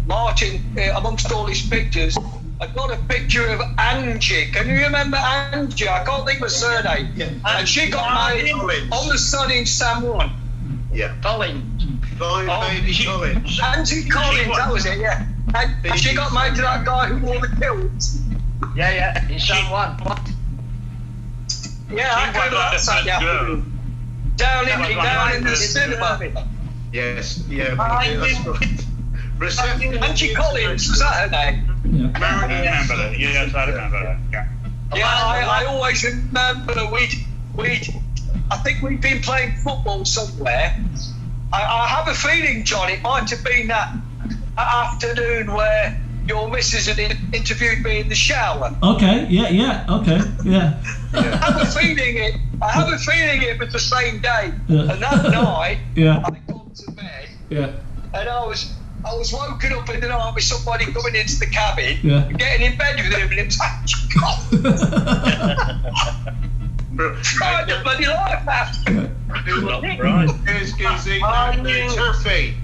Martin, amongst all his pictures, I got a picture of Angie. Can you remember Angie? I can't think of her surname. Yeah. And she got married on the sun in San Juan. Yeah. Collins. Baby Collins. Angie Collins, that was it, yeah. And she got married to that guy who wore the kilts. Yeah, in San Juan. Yeah, I came out Saturday afternoon. Down in the cinema. Yes, yeah. Angie Collins, was that her name? Yeah. I remember that. Yes, I remember that. Yeah. Yeah, I always remember I think we'd been playing football somewhere. I have a feeling, John, it might have been that afternoon where your missus had interviewed me in the shower. Okay, okay, yeah. I have a feeling it was the same day. Yeah. And that night, Yeah. I got to bed, Yeah. and I was woken up in the night with somebody coming into the cabin, Yeah. getting in bed with him, and it's bloody life after. Excuse me.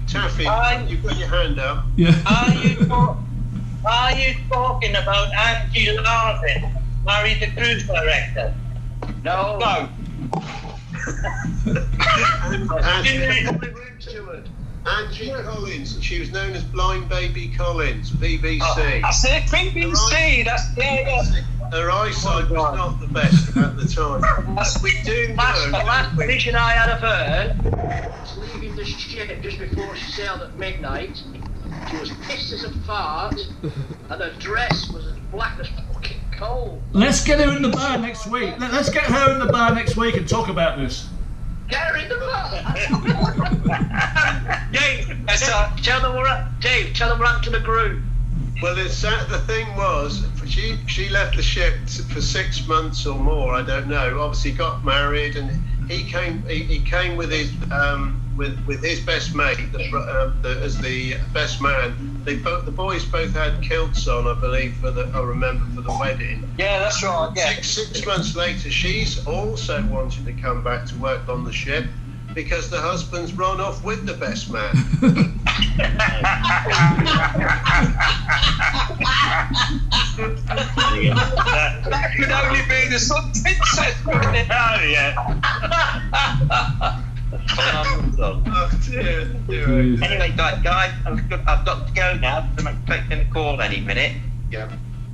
Taffy, you've got your hand up. Yeah. Are you talking about Angie Larson, married the cruise director? No. Angie Collins. She was known as Blind Baby Collins, BBC. I said BBC. Her eyesight was not the best at the time. We do know. The last vision I had of her was leaving the ship just before she sailed at midnight. She was pissed as a fart, and her dress was as black as fucking coal. Let's get her in the bar next week. Let's get her in the bar next week and talk about this. Get her in the bar. Dave, tell them what happened to the groom. Well, the thing was, she left the ship for 6 months or more. I don't know. Obviously, got married, and he came with his with his best mate as the best man. The boys both had kilts on, I believe, for the wedding. Yeah, that's right. Yeah. Six months later, she's also wanted to come back to work on the ship because the husband's run off with the best man. That could only be the sun princess, couldn't it? Oh, yeah. Oh, dear. Anyway, guys, I've got to go now. I'm expecting a call any minute. Yeah.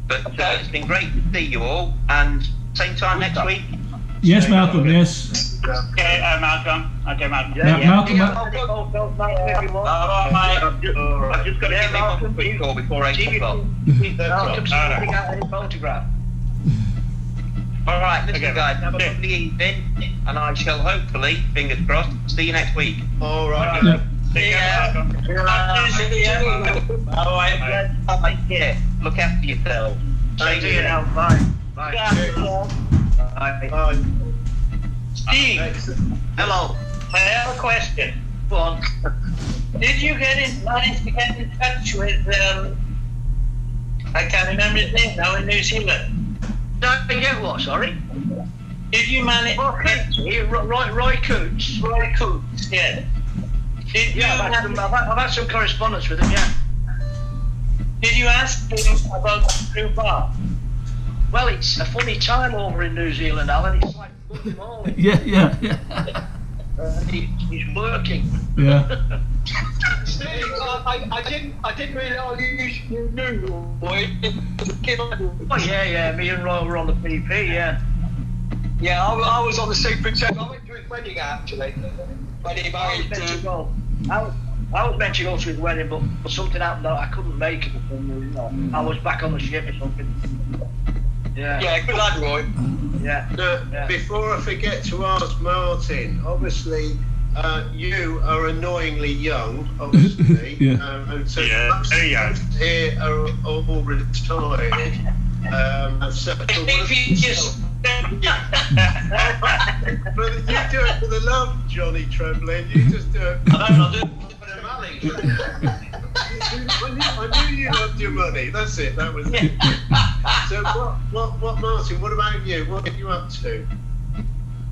But it's been great to see you all, and same time next week. Yes, Malcolm, yes. Okay, Malcolm. Okay, Malcolm. Malcolm. I've just got to give him a quick call before 8 o'clock. Photograph. All right, listen, guys, have a lovely evening, and I shall hopefully, fingers crossed, see you next week. All right. Yeah. See ya. All right, take care. Look after yourself. Thank you. Bye. Bye. Bye. Steve, hello. I have a question. Go on. Did you manage to get in touch with, I can't remember his name now, in New Zealand? Don't get what, sorry? Did you manage Roy Coots. Roy Coots, yeah. I've had some correspondence with him, yeah. Did you ask him about the new bar? Well, it's a funny time over in New Zealand, Alan. It's like fucking all. Yeah. He's working. Yeah. Steve, I didn't realise you knew. Oh yeah. Me and Roy were on the PP, yeah. Yeah, I was on the Sea Princess. I went to his wedding actually. When he married. I was meant to go to his wedding, but something happened that I couldn't make it. I was back on the ship or something. Yeah. Yeah, good lad, Roy. Yeah. Before I forget to ask Martin, obviously you are annoyingly young, obviously. Yeah. And so Yeah, very young. here are all retired. If you just But you do it for the love, Johnny Tremblay. You just do it. I do it for the money. I knew you loved your money. That's it. That was it. So what, Martin? What about you? What are you up to?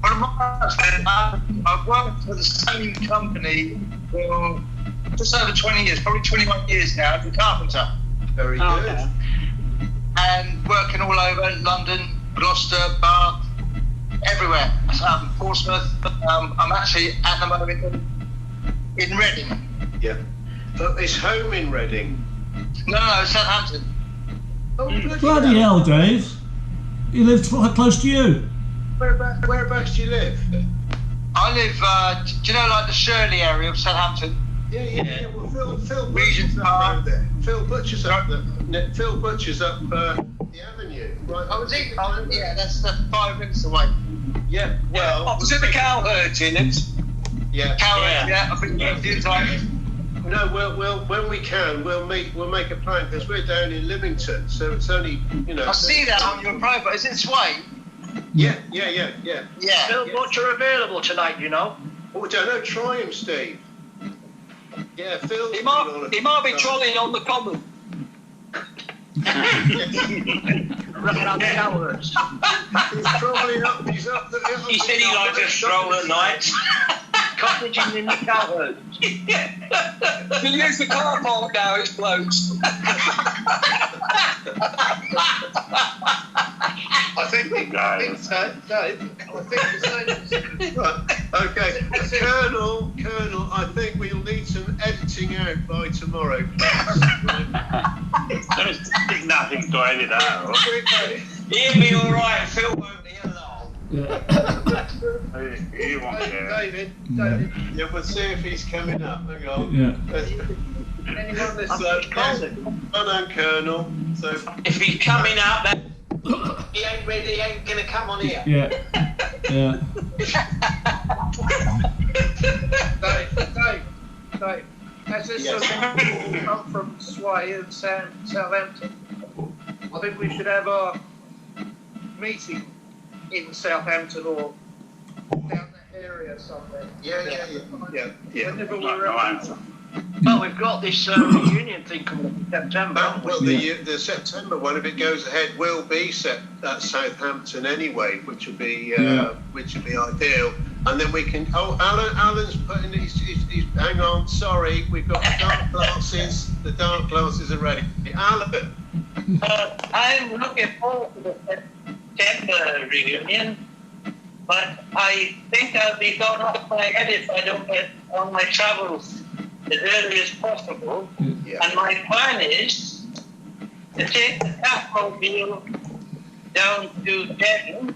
I've worked for the same company for just over 20 years, probably 21 years now, as a carpenter. Very good. Okay. And working all over London, Gloucester, Bath, everywhere. Portsmouth. I'm actually at the moment in Reading. Yeah. But it's home in Reading. No, Southampton. Oh, Bloody hell, Dave. He lives quite close to you. Whereabouts do you live? I live, do you know, like the Shirley area of Southampton? Yeah. Well, Phil Butcher's up around there. Phil Butcher's up the avenue. Right. Yeah, that's 5 minutes away. Yeah, well, opposite the cow herd in it. yeah. I think a few times. No, we'll when we can, we'll make a plan because we're down in Lymington, so it's only, you know. I see that on your profile. Is it Sway? Yeah. Phil, what's are available tonight, you know? Oh, I don't know. Try him, Steve. Yeah, Phil. He might be trolling on the common. Running on the cowards. He's probably up. He's up. He said he liked to stroll at night. Cottaging in the cowards. We'll use the car park now, it's closed. I think so. Right. Okay, Colonel. I think we'll need some editing out by tomorrow. There's nothing to edit out. He'll be all right. Phil won't be alone. He won't care. David, yeah, we'll see if he's coming up. Hang on. Yeah. Anyone this well done, Colonel. So If he's coming up, then he ain't ready. He ain't gonna come on here. Yeah. Dave, has this come from Sway and Southampton? I think we should have our meeting in Southampton or down that area somewhere. yeah. Whenever we're out. Well, we've got this reunion thing coming up in September, haven't we? Well, the September one, if it goes ahead, will be set at Southampton anyway, which would be ideal. And then we can. Oh, Alan's putting his. Hang on, sorry, we've got the dark glasses. The dark glasses are ready. Alan. I'm looking forward to the September reunion, but I think I'll be gone off my head if I don't get on my travels as early as possible. Yeah. And my plan is to take the Catmobile down to Devon,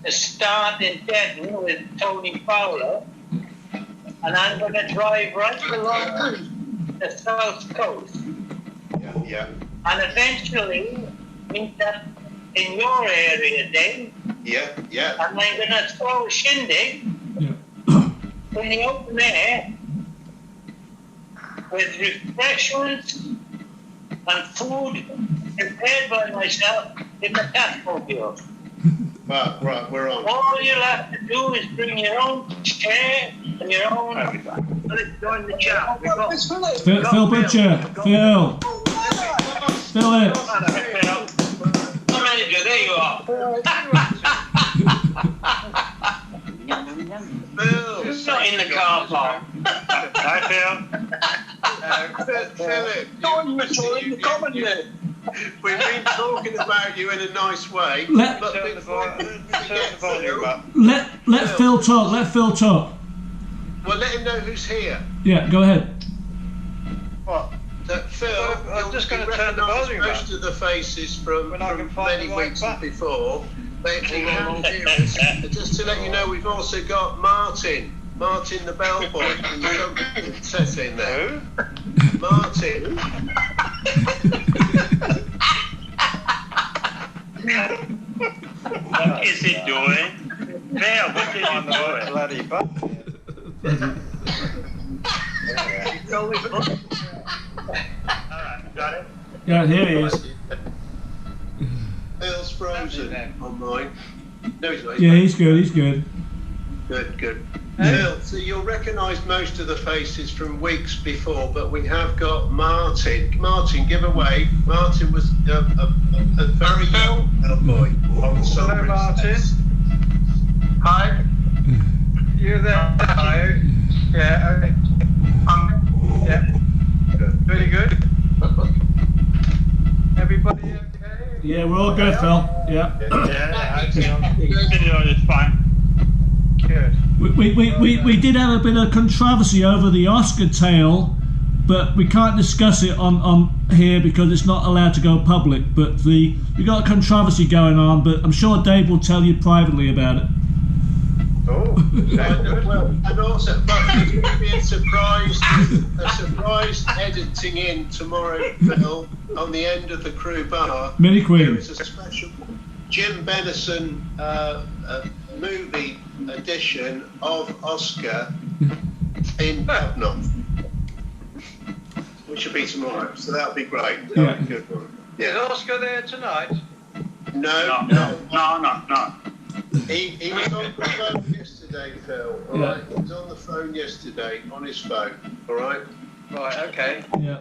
to start in Devon with Tony Fowler, and I'm going to drive right along the south coast. Yeah. And eventually meet up in your area then. Yeah. And I'm going to throw a shindig in the open air with refreshments and food prepared by myself in the Catmobile. Right, we're on. All you'll have to do is bring your own chair and your own. Let's join the chat. We've got Phil Butcher. Phil. Still it. The manager, there you are. Phil. It's not in the car park. Hi, Phil. Philip. the common there. We've been talking about you in a nice way. Let Phil talk. Let Phil talk. Well, let him know who's here. Yeah, go ahead. What? Phil, I'm just going to turn the recognise volume most of the faces from many weeks before. They can hear us. Just to let you know, we've also got Martin the bellboy from the company set in there. Martin. What is he doing? Phil, what is he doing? Bloody Alright, got it? Yeah, here he is. Phil's frozen on mine. No, he's not. Yeah, he's good. Good. Phil, so you'll recognise most of the faces from weeks before, but we have got Martin. Martin, give away. Martin was a very young boy on some. Hello, Martin. Hi. You there? Hi. Yeah. Okay. Yeah. Very good. Everybody okay? Yeah, we're all good, Phil. Yeah. Video is fine. Good. We did have a bit of controversy over the Oscar tale, but we can't discuss it on here because it's not allowed to go public. But we got a controversy going on, but I'm sure Dave will tell you privately about it. Oh, well, and also, but there's going to be a surprise editing in tomorrow, Phil, on the end of the crew bar. Mini Queen. There is a Jim Bennison movie edition of Oscar in Babnoff, which will be tomorrow. So that'll be great. That'll be a good one. Is Oscar there tonight? No. He was on the phone yesterday, Phil. All right, he was on the phone yesterday on his phone. All right. Right. Okay. Yeah.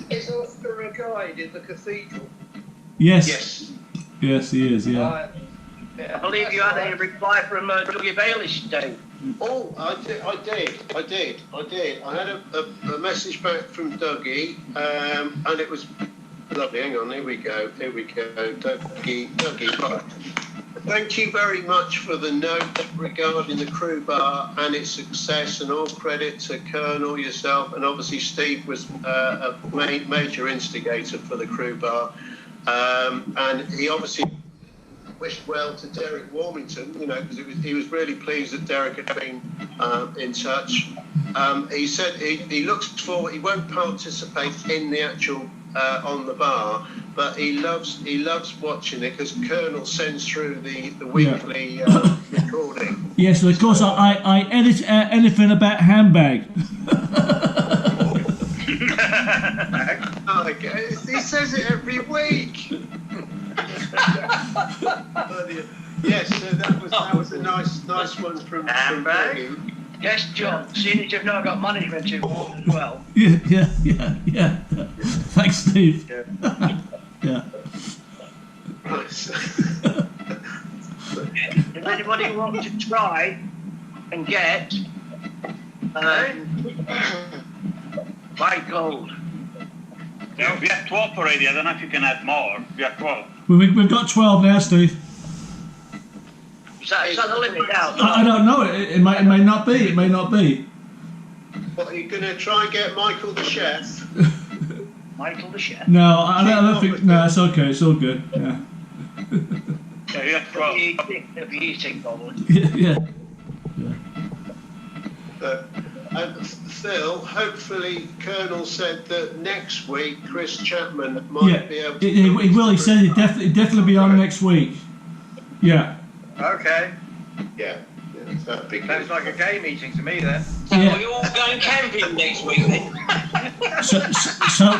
Is Oscar a guide in the cathedral? Yes, he is. Yeah. Right. I believe you had a reply from Dougie Baelish today. Oh, I did. I had a message back from Dougie, and it was lovely. Hang on, here we go. Dougie. Right. Thank you very much for the note regarding the crew bar and its success, and all credit to Colonel, yourself, and obviously Steve was a major instigator for the crew bar, and he obviously wished well to Derek Warmington, because he was really pleased that Derek had been in touch. He said he looks forward. He won't participate in the actual on the bar, but he loves watching it because Colonel sends through the weekly recording. Yes, of course. I edit anything about handbag. He says it every week. Yes, so that was a nice one from Dougie. Yes, John. Seeing as you've now got management involved as well. Yeah. Thanks, Steve. Yeah. If anybody wants to try and get white gold. Yeah, we have 12 already. I don't know if you can add more. We have 12. We've got 12 now, Steve. Is that the limit now? I don't know. It may not be. It may not be. What, are you going to try and get Michael the chef? Michael the chef? No, I don't think. No, it's okay. It's all good. Yeah. Yeah, we have 12. He'll be eating probably. Yeah. And Phil, hopefully, Colonel said that next week Chris Chapman might be able to. He will. He said he'd definitely be on next week. Yeah. Okay. Yeah, that'd be good. Sounds like a gay meeting to me then. So are you all going camping next week then? So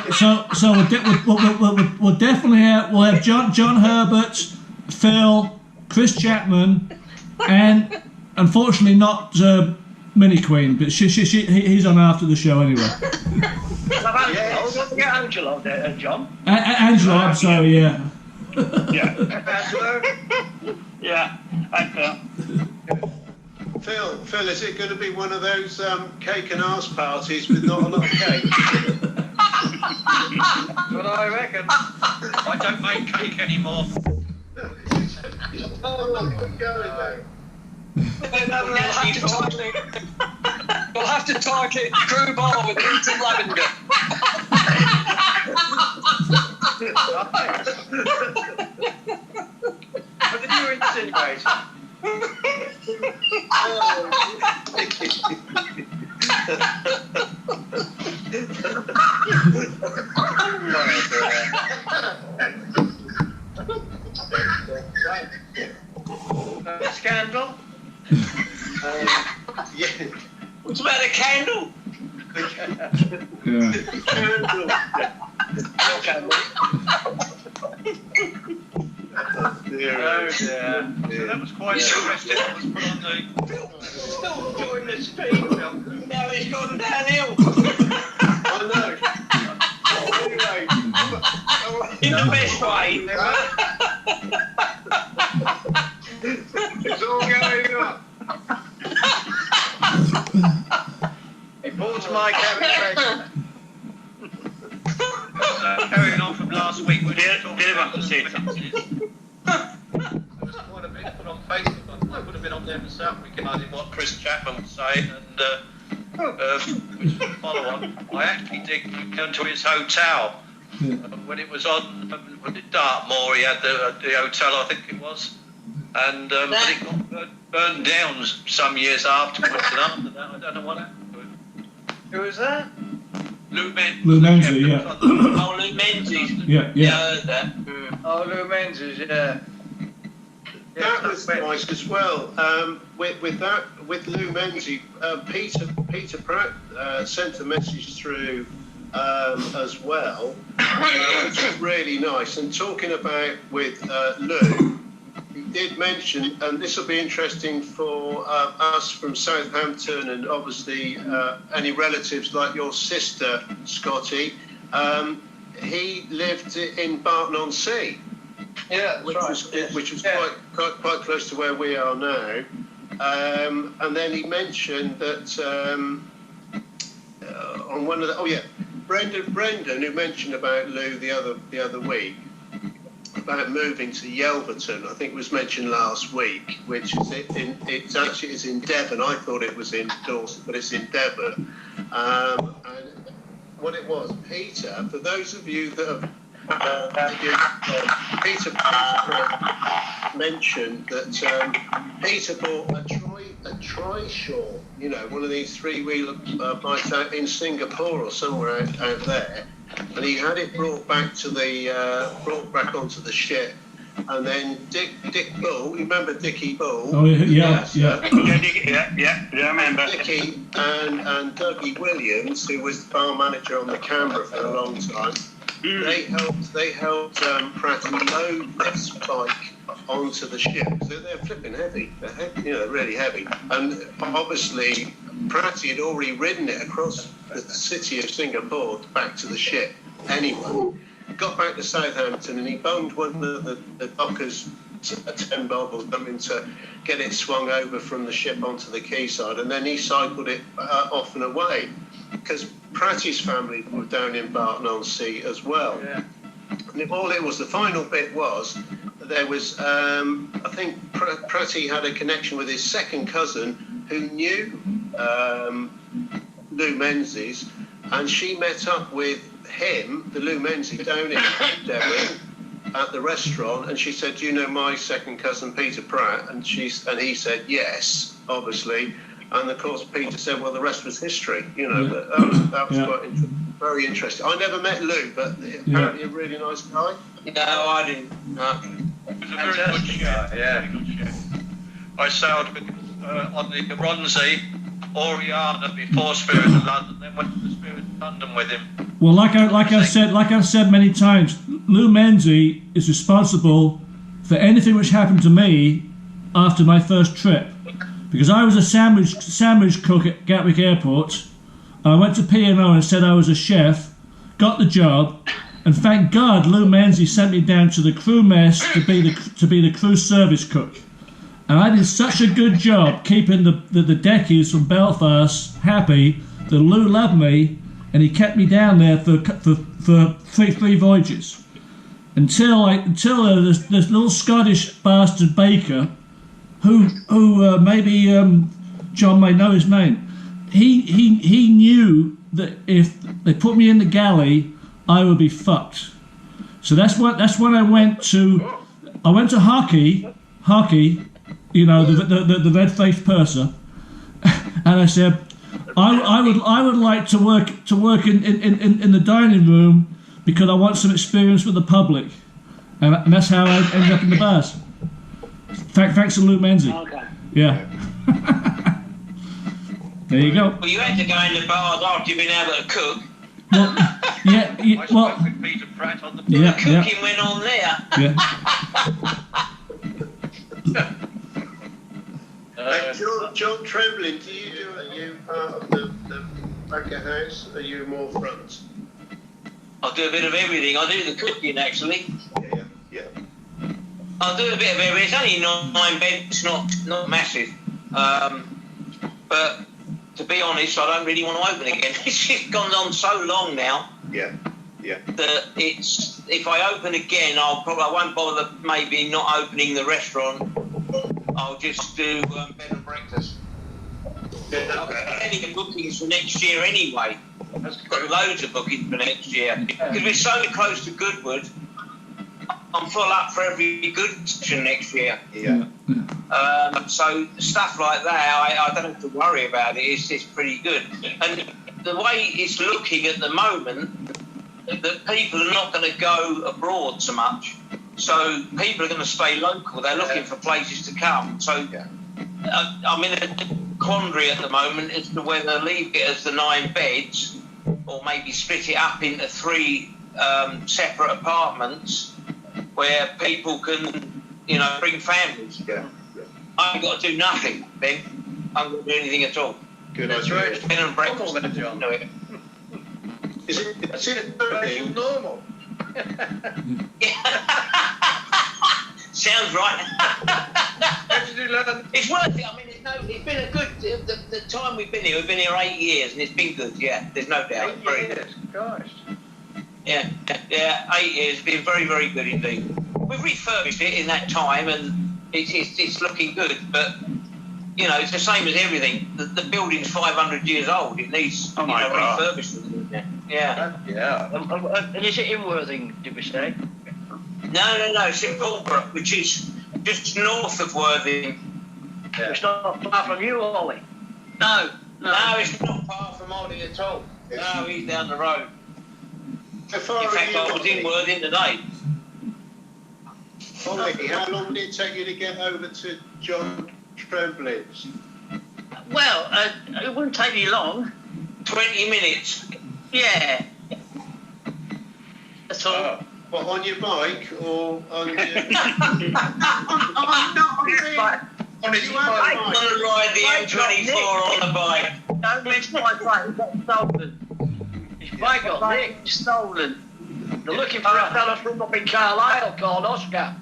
we'll definitely we'll have John Herbert, Phil, Chris Chapman, and unfortunately not Mini Queen, but he's on after the show anyway. Yes. Don't forget Angelo there, John. Angelo, I'm sorry, yeah. Angelo. Yeah, Phil, is it going to be one of those cake and arse parties with not a lot of cake? That's what I reckon. I don't make cake anymore. We'll have to target crew bar with heated lavender. What did you insinuate? Scandal? Yeah. What's about a candle? Dear. So that was quite interesting. That was put on the. Still enjoying the speed. Now it's gone downhill. I know. Anyway, In the best way. it's all going up. It brought to my cabin. Carrying on from last week, we Did want to say something? there was quite a bit put on Facebook. I would have been on there myself regarding what Chris Chapman was saying, and which was follow on. I actually did go to his hotel when it was on. Was it Dartmoor? He had the hotel, I think it was, and but it got burned down some years afterwards. And after that, I don't know what happened to it. Who was that? Lou Menzies. Lou Menzies, yeah. Oh, Lou Menzies. Yeah. I heard that. Oh, Oh, Lou Menzies, yeah. That was nice as well. With Lou Menzies, Peter Pratt sent a message through as well, which was really nice. And talking about with Lou, he did mention, and this will be interesting for us from Southampton, and obviously any relatives like your sister, Scotty. He lived in Barton-on-Sea. Yeah, which right. was quite close to where we are now, and then he mentioned that on one of the Brendan who mentioned about Lou the other week about moving to Yelverton, I think it was mentioned last week, which is it's in Devon. I thought it was in Dorset, but it's in Devon. And what it was, Peter, for those of you that have Peter mentioned that Peter bought a trishaw, one of these three-wheeler bikes out in Singapore or somewhere out there, and he had it brought back onto the ship. And then Dick Bull, you remember Dickie Bull? Oh yeah. Yeah, I remember. Dickie and Dougie Williams, who was the bar manager on the Canberra for a long time. They helped Pratty load this bike onto the ship. So they're flipping heavy. They're really heavy. And obviously, Pratty had already ridden it across the city of Singapore back to the ship. Anyway, got back to Southampton and he bunged one of the dockers, a 10 bob or something, to get it swung over from the ship onto the quayside, and then he cycled it off and away, because Pratty's family were down in Barton-on-Sea as well. Yeah. And the final bit was, there was, I think Pratty had a connection with his second cousin who knew Lou Menzies, and she met up with him, the Lou Menzies, down in Devon at the restaurant, and she said, "Do you know my second cousin Peter Pratt?" And he said yes, obviously. And of course Peter said, "Well, the rest was history." But that was quite very interesting. I never met Lou, but apparently a really nice guy. No, I didn't. No. It was a very good ship. Very good ship. I sailed with, on the Ronzi, Oriana before Spirit of London, then went to the Spirit of London with him. Well, like I've said many times, Lou Menzies is responsible for anything which happened to me after my first trip, because I was a sandwich cook at Gatwick Airport. I went to P&O and said I was a chef, got the job, and thank God Lou Menzies sent me down to the crew mess to be the crew service cook. And I did such a good job keeping the deckies from Belfast happy that Lou loved me, and he kept me down there for three voyages until this little Scottish bastard baker, who maybe John may know his name. He knew that if they put me in the galley, I would be fucked. So that's when I went to hockey. The red-faced purser, and I said, I would like to work in the dining room because I want some experience with the public, and that's how I ended up in the bars. Thanks to Lou Menzies. Okay. Yeah. There you go. Well, you had to go in the bars after you've been able to cook. Well, yeah. I spoke with Peter Pratt on the Cooking went on there. Yeah. John Trembling, are you part of the back of house? Are you more front? I do a bit of everything. I do the cooking, actually. Yeah. I do a bit of everything. It's only 9 beds, not massive. But to be honest, I don't really want to open again. It's just gone on so long now. Yeah. That if I open again, I won't bother maybe not opening the restaurant. I'll just do bed and breakfast. I've got plenty of bookings for next year anyway. I've got loads of bookings for next year. Because we're so close to Goodwood, I'm full up for every good session next year. Yeah. So stuff like that, I don't have to worry about it. It's pretty good. And the way it's looking at the moment, that people are not going to go abroad so much. So people are going to stay local. They're looking for places to come. So I'm in a quandary at the moment as to whether leave it as the 9 beds or maybe split it up into 3 separate apartments where people can, bring families. I ain't got to do nothing, Ben. I haven't got to do anything at all. Good That's idea. right. Bed and breakfast. Come on, John. Do it. Is it Very normal. Sounds right. How did you learn? It's worth it. I mean, it's been a good. The time we've been here 8 years, and it's been good. Yeah, there's no doubt. 8 Very years. Gosh. Yeah, 8 years. It's been very, very good indeed. We've refurbished it in that time, and it's looking good. But it's the same as everything. The building's 500 years old. It needs refurbishment. Yeah. And is it in Worthing, did we say? No. It's in Pulborough, which is just north of Worthing. Yeah. It's not far from you, Ollie. No, it's not far from Ollie at all. No, he's down the road. How far In fact, I was in Worthing today. Ollie, how long did it take you to get over to John Tremblin's? Well, it wouldn't take me long. 20 minutes. Yeah. That's all. What, on your bike or on your... I'm going to ride the M24 on a bike. No, it's not a bike, it's got stolen. His bike got nicked, stolen. They're looking for a fella from up in Carlisle called Oscar.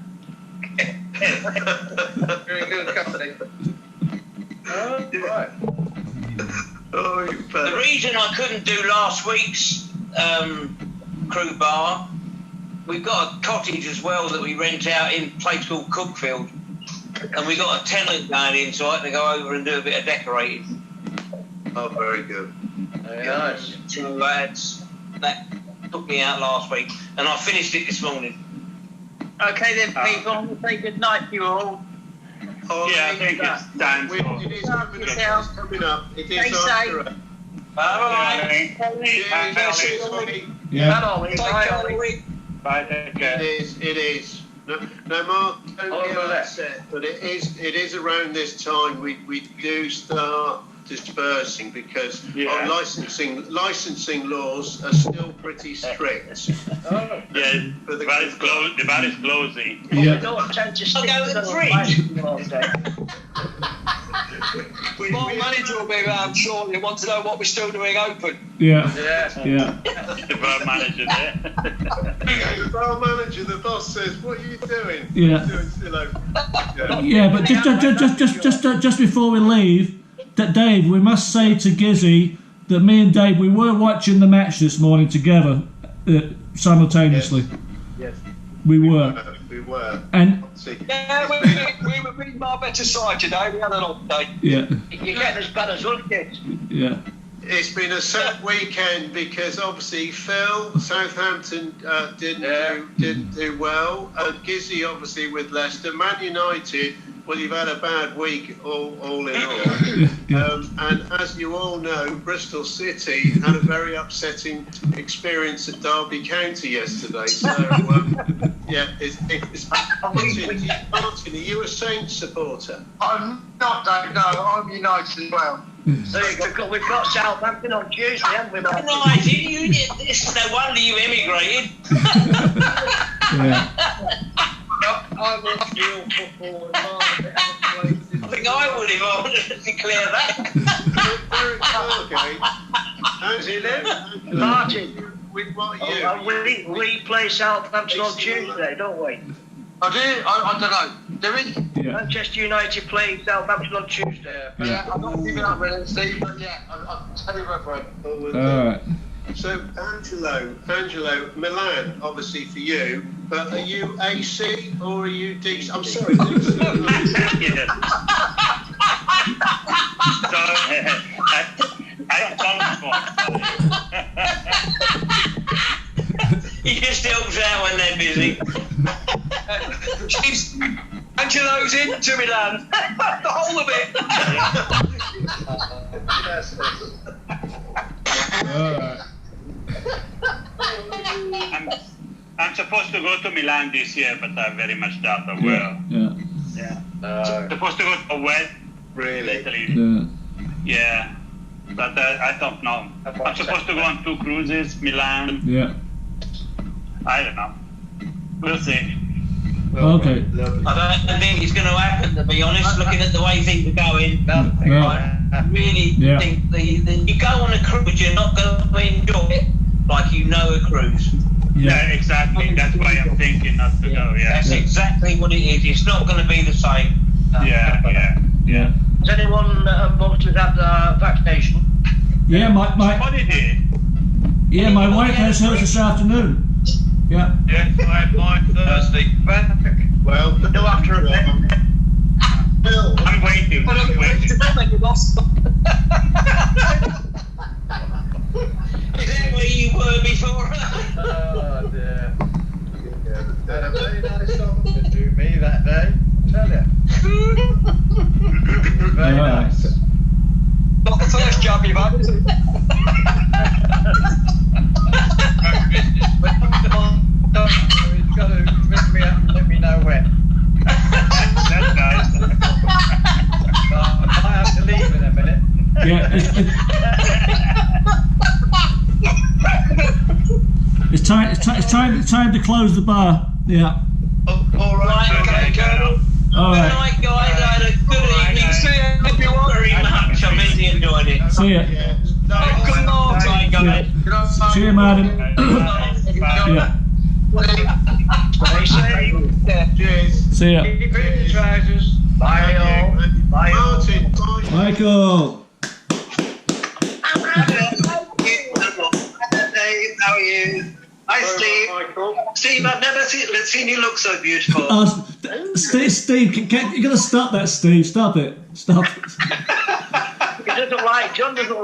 Very good company. Right. The reason I couldn't do last week's crew bar, we've got a cottage as well that we rent out in a place called Cookfield. And we got a tenant going in, so I had to go over and do a bit of decorating. Oh, very good. Very nice. So that took me out last week, and I finished it this morning. Okay then, people, we'll say good night to you all. I think it's time It is coming up. It's coming up. It is Stay after safe. it. Bye-bye. Cheers, Ollie. Yeah. Bye, take care. It is. No, Mark, don't get upset, but it is around this time we do start dispersing because our licensing laws are still pretty strict. Yeah, the bar is closing. We don't tend to stick to the fridge all day. Mark manager will be around shortly and want to know what we're still doing open. Yeah. The bar manager there. The bar manager, the boss says, "What are you doing? Yeah. What are you doing still open?" Yeah, but just before we leave, Dave, we must say to Gizzy that me and Dave, we were watching the match this morning together simultaneously. Yes. We were. And yeah, we were reading our better side today. We had an off day. yeah. You're getting as bad as us, kids. Yeah. It's been a sad weekend because obviously Phil, Southampton didn't do well, and Gizzy obviously with Leicester. Man United, well, you've had a bad week all in all. And as you all know, Bristol City had a very upsetting experience at Derby County yesterday. So, it's Martin, are you a Saints supporter? I'm not, Dave, no, I'm United as well. So we've got Southampton on Tuesday, haven't we, Martin? Right, it's no wonder you emigrated. I love real football. I think I would if I wanted to declare that. How's it then? Martin, With what you? we play Southampton on Tuesday, don't we? I do, I don't know. There is. Manchester United play Southampton on Tuesday. Yeah, I'm not giving up really, Steve, but yeah, I'll tell you referee. Alright. So, Angelo, Milan, obviously for you, but are you AC or are you DC? I'm sorry, DC. He just helps out when they're busy. Angelo's into Milan. The whole of it. I'm supposed to go to Milan this year, but I very much doubt I will. Yeah. Supposed to go to a wedding. Really? Italy. Yeah. Yeah. But I don't know. I'm supposed to go on 2 cruises, Milan. Yeah. I don't know. We'll see. Okay. I don't think it's going to happen, to be honest, looking at the way things are going. No. I really Yeah. think you go on a cruise, you're not going to enjoy it like you know a cruise. Yeah, exactly. That's why I'm thinking not to go. Yeah. That's exactly what it is. It's not going to be the same. Yeah. Does anyone want to have the vaccination? Yeah, my Holiday. yeah, my wife has hers this afternoon. Yeah. Yeah, I had mine Thursday. Well, No, after a bit. Bill, I'm waiting. I'm waiting. Is that where you were before? Oh dear. Had a very nice song to do me that day, I tell you. Very nice. Not the first job you've had, is it? He's got to ring me up and let me know when. That's nice. I might have to leave in a minute. Yeah. It's time to close the bar. Yeah. all right. Right, okay, Colonel. All Good right. night, guys. I had a good evening. See you everyone very much. I really enjoyed it. See ya. Yeah. Good night, guys. See you, madam. Yeah. Cheers. See ya. Keep it in your trousers. Bye, all. Bye, all. Martin, bye. Michael. Dave, how are you? Hi, Steve. Michael. Steve, I've never seen you look so beautiful. Oh, Steve, you're gonna stop that, Steve. Stop it. Stop it. John doesn't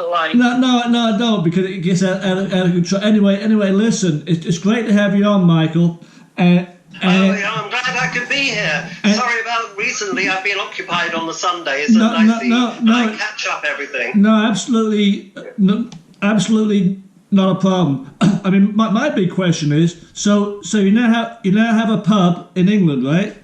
like. No, I don't, because it gets out of control. Anyway, listen, it's great to have you on, Michael. I'm glad I could be here. Sorry about recently. I've been occupied on the Sundays, and I catch up everything. No, absolutely not a problem. I mean, my big question is, so you now have a pub in England, right?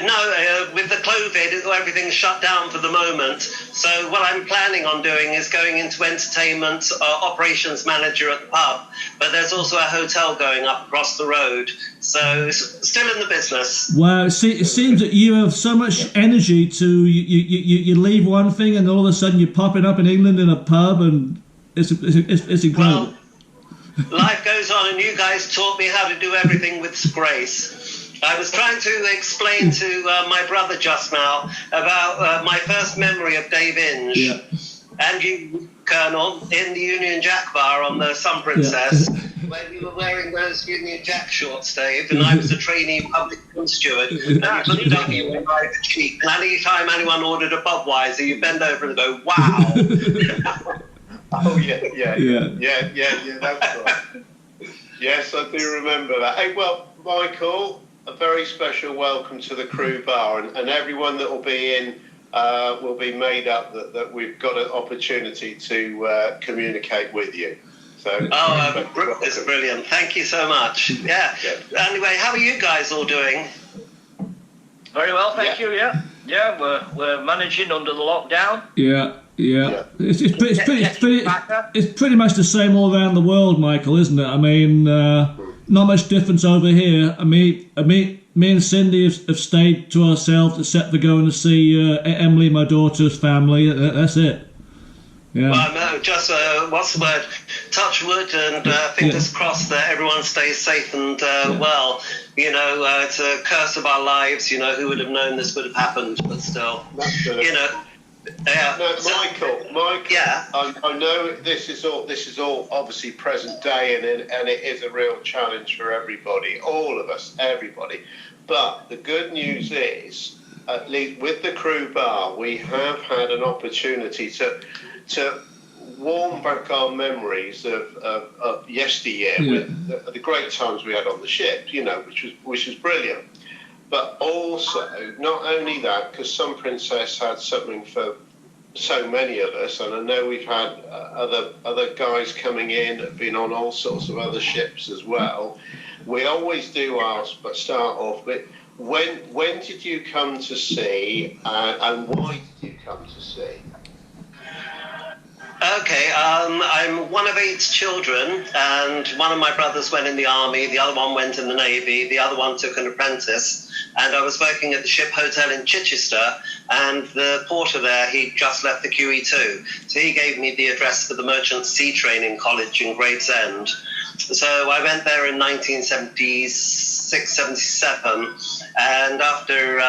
No, with the COVID, everything's shut down for the moment. So what I'm planning on doing is going into entertainment, operations manager at the pub. But there's also a hotel going up across the road. So still in the business. Wow, it seems that you have so much energy to you leave one thing and all of a sudden you're popping up in England in a pub, and it's incredible. Well, life goes on, and you guys taught me how to do everything with grace. I was trying to explain to my brother just now about my first memory of Dave Inge. Yeah. And you, Colonel, in the Union Jack bar on the Sun Princess, when you were wearing those Union Jack shorts, Dave, and I was a trainee public steward, and you looked at me right by the cheek, and any time anyone ordered a Budweiser, you bend over and go, wow. Oh, yeah, that's right. Yes, I do remember that. Hey, well, Michael, a very special welcome to the Crew Bar, and everyone that will be in will be made up that we've got an opportunity to communicate with you. So, it's brilliant. Thank you so much. Yeah. Anyway, how are you guys all doing? Very well, thank you. Yeah, we're managing under the lockdown. Yeah. It's pretty much the same all around the world, Michael, isn't it? I mean, not much difference over here. Me and Cindy have stayed to ourselves, except for going to see Emily, my daughter's family. That's it. Yeah. Well, no, just what's the word? Touch wood and fingers crossed that everyone stays safe and well. You know, it's a curse of our lives. You know, who would have known this would have happened? But still, you know. No, Michael. Yeah. I know this is all obviously present day, and it is a real challenge for everybody, all of us, everybody. But the good news is, at least with the Crew Bar, we have had an opportunity to warm back our memories of yesteryear with the great times we had on the ship, you know, which was brilliant. But also, not only that, because Sun Princess had something for so many of us, and I know we've had other guys coming in, have been on all sorts of other ships as well. We always do ask, but start off with, when did you come to sea, and why did you come to sea? Okay, I'm one of 8 children, and one of my brothers went in the army, the other one went in the navy, the other one took an apprentice, and I was working at the Ship Hotel in Chichester, and the porter there, he'd just left the QE2, so he gave me the address for the Merchant Sea Training College in Gravesend. So I went there in 1976, 77, and after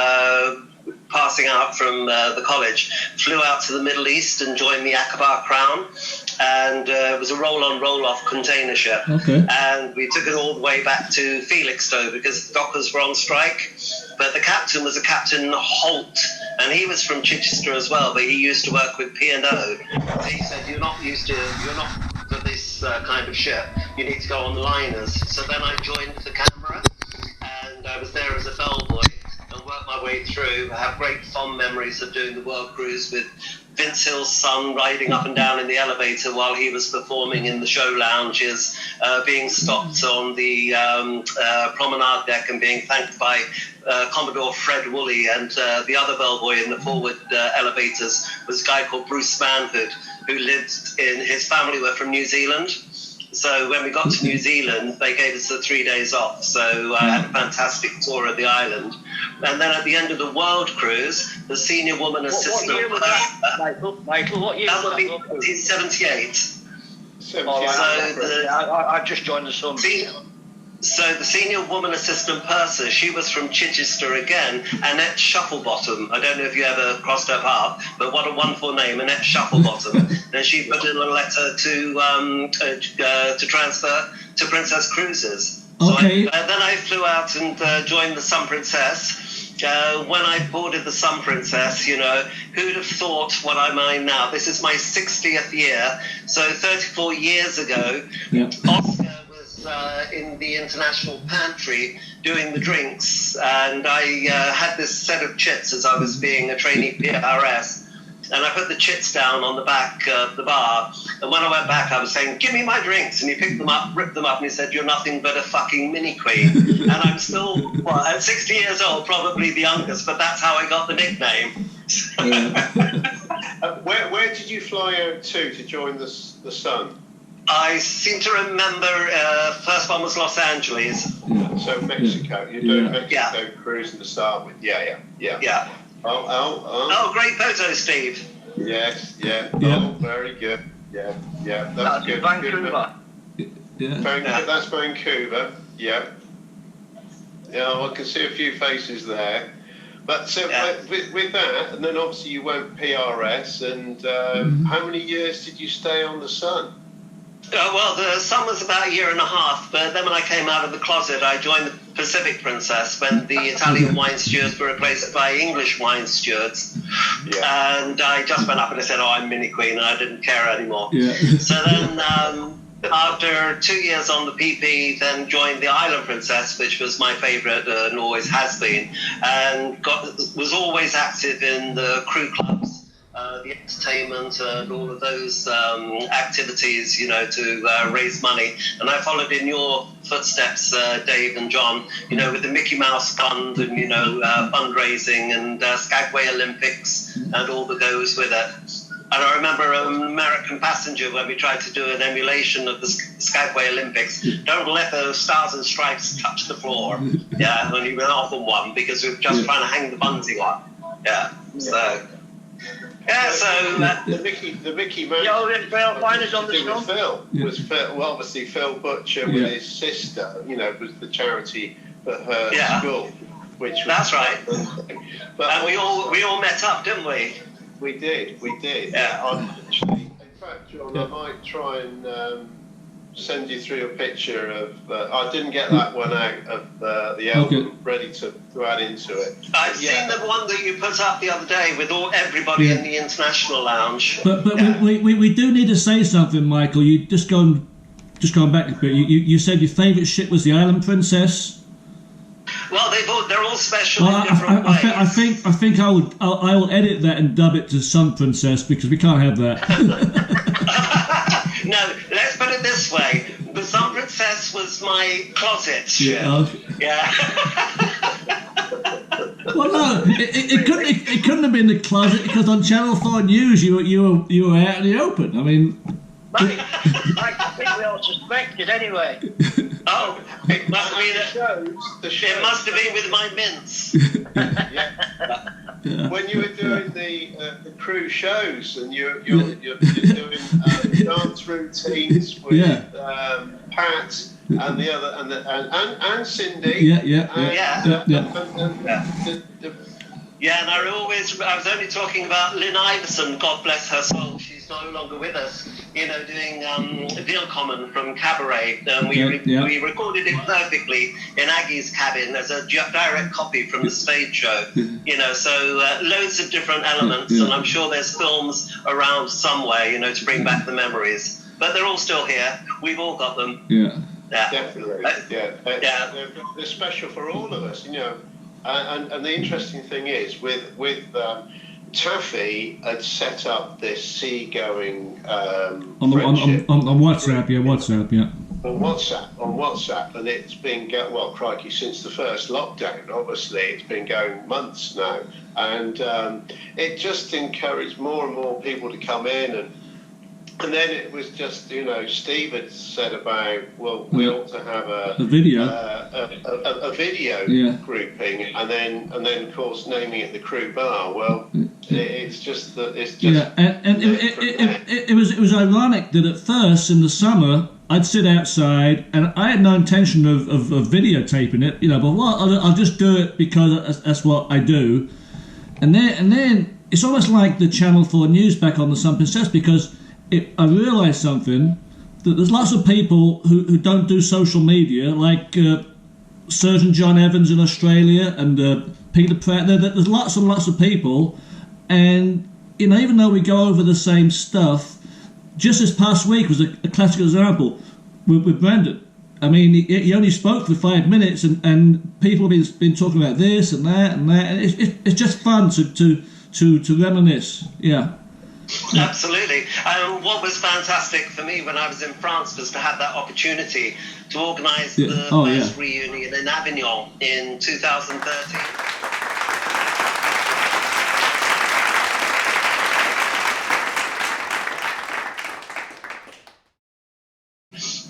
passing out from the college, flew out to the Middle East and joined the Aqaba Crown, and it was a roll-on, roll-off container ship. Okay. And we took it all the way back to Felixstowe because the dockers were on strike. But the captain was a Captain Holt, and he was from Chichester as well, but he used to work with P&O. So he said, you're not for this kind of ship. You need to go on the liners. So then I joined the Camera, and I was there as a bellboy and worked my way through. I have great fond memories of doing the world cruise with Vince Hill's son riding up and down in the elevator while he was performing in the show lounges, being stopped on the promenade deck and being thanked by Commodore Fred Woolley, and the other bellboy in the forward elevators was a guy called Bruce Manhood, who lived in, his family were from New Zealand. So when we got to New Zealand, they gave us the 3 days off. So I had a fantastic tour of the island. And then at the end of the world cruise, the senior woman assistant... What year was that, Michael? What year that was would be that? 1978. I've just joined the Sun. So the senior woman assistant purser, she was from Chichester again, Annette Shufflebottom. I don't know if you ever crossed her path, but what a wonderful name, Annette Shufflebottom. And she put in a letter to transfer to Princess Cruises. So Okay. then I flew out and joined the Sun Princess. When I boarded the Sun Princess, you know, who'd have thought what I'm in now? This is my 60th year, so 34 years ago, Oscar was in the international pantry doing the drinks, and I had this set of chits as I was being a trainee PRS. And I put the chits down on the back of the bar. And when I went back, I was saying, give me my drinks. And he picked them up, ripped them up, and he said, you're nothing but a fucking mini queen. And I'm still, well, at 60 years old, probably the youngest, but that's how I got the nickname. Where did you fly out to join the Sun? I seem to remember first one was Los Angeles. So Mexico. You're doing Mexico cruising to start with. Yeah. Oh, great photo, Steve. Yes, Oh, very good. Yeah. That's good. Vancouver. That's Vancouver. Yeah, I can see a few faces there. But so with that, and then obviously you went PRS, and how many years did you stay on the Sun? Well, the Sun was about a year and a half, but then when I came out of the closet, I joined the Pacific Princess when the Italian wine stewards were replaced by English wine stewards. And I just went up and I said, I'm mini queen, and I didn't care anymore. So then after 2 years on the PP, then joined the Island Princess, which was my favourite and always has been, and was always active in the crew clubs. The entertainment and all of those activities, you know, to raise money. And I followed in your footsteps, Dave and John, you know, with the Mickey Mouse Fund and, you know, fundraising and Skagway Olympics and all that goes with it. And I remember an American Passenger when we tried to do an emulation of the Skagway Olympics. Don't let the Stars and Stripes touch the floor. Yeah, and he went off on one because we were just trying to hang the bunsy on. So... Yeah, so the Mickey Mouse finals on the with Phil was Phil. Well, obviously Phil Butcher with his sister, you know, was the charity for her school, which was that's right. But and we all met up, didn't we? We did. Yeah. Actually, in fact, John, I might try and send you through a picture of. I didn't get that one out of the album ready to add into it. I've seen the one that you put up the other day with everybody in the International Lounge. But we do need to say something, Michael. You just going back a bit. You said your favourite ship was the Island Princess. Well, they're all special Well, in different ways. I think I will edit that and dub it to Sun Princess because we can't have that. No, let's put it this way: the Sun Princess was my closet. Yeah. Yeah. Well, no, it couldn't have been the closet because on Channel 4 News you were out in the open. I mean, Mike, I think we all suspected anyway. Oh, it must have been it must have been with my mints. yeah. When you were doing the crew shows and you're doing dance routines with Pat and the other and Cindy. Yeah, and I was only talking about Lynn Iverson, God bless her soul. She's no longer with us, doing Veal from Cabaret. We recorded it perfectly in Aggie's cabin as a direct copy from the stage show. So loads of different elements, and I'm sure there's films around somewhere, to bring back the memories. But they're all still here. We've all got them. Yeah. Definitely. They're special for all of us, And the interesting thing is, with Taffy had set up this seagoing on WhatsApp, On WhatsApp, and it's been crikey, since the first lockdown. Obviously, it's been going months now, and it just encouraged more and more people to come in and then it was just, Steve had said about, we ought to have a video, a video grouping, and then of course naming it the Crew Bar. Well, it's just that it's just and it was ironic that at first in the summer I'd sit outside and I had no intention of videotaping it, but I'll just do it because that's what I do, and then it's almost like the Channel 4 News back on the Sun Princess because. I realised something, that there's lots of people who don't do social media, like Surgeon John Evans in Australia and Peter Pratt. There's lots and lots of people, and even though we go over the same stuff, just this past week was a classic example with Brendan. I mean, he only spoke for 5 minutes, and people have been talking about this and that and that, and it's just fun to reminisce. Yeah. Absolutely. What was fantastic for me when I was in France was to have that opportunity to organise the first reunion in Avignon in 2013.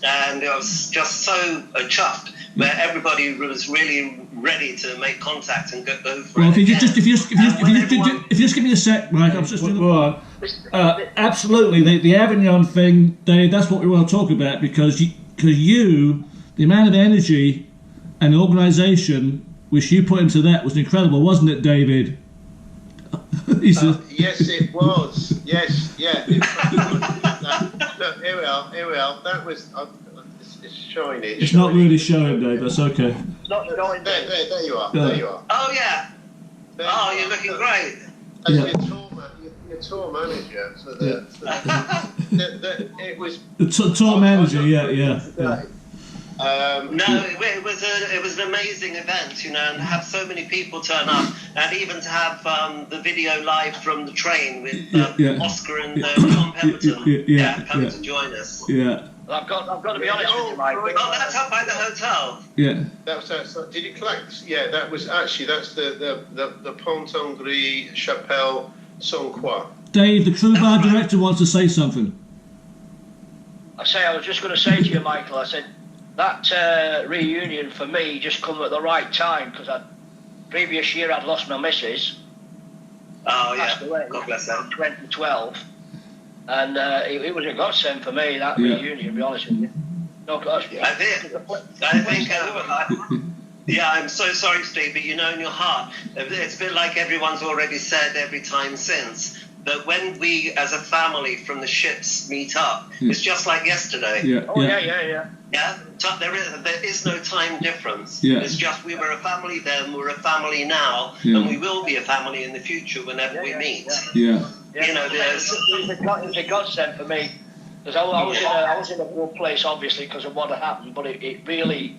And I was just so chuffed, where everybody was really ready to make contact and go for it. If you just give me a sec, Mike, I'm just doing absolutely, the Avignon thing, Dave. That's what we want to talk about because the amount of energy and organisation which you put into that was incredible, wasn't it, David? Yes, it was. Yes, yeah. Look, here we are. That was. It's showing it. It's not really showing, Dave. That's okay. It's not showing. There you are. There you are. Oh yeah. You're looking great. Your tour manager. So it was the tour manager. Yeah. It was an amazing event, and have so many people turn up, and even to have the video live from the train with Oscar and John Pemberton coming to join us. Yeah. I've got to be honest with you, Mike. Oh, that's up by the hotel. Yeah. That was did you collect? Yeah, that's the Pont Angry Chapelle Saint-Croix. Dave, the Crew Bar director wants to say something. I was just going to say to you, Michael. I said that reunion for me just come at the right time because previous year I'd lost my missus. Oh yeah. Passed away, God bless her. 2012. And it was a godsend for me, that reunion, to be honest with you. No, gosh. I think I'm so sorry, Steve, but in your heart, it's a bit like everyone's already said every time since, that when we as a family from the ships meet up, it's just like yesterday. Yeah. There is no time difference. Yeah. It's just we were a family then, we're a family now, and we will be a family in the future whenever we meet. Yeah. It was a godsend for me because I was in a poor place, obviously, because of what had happened, but it really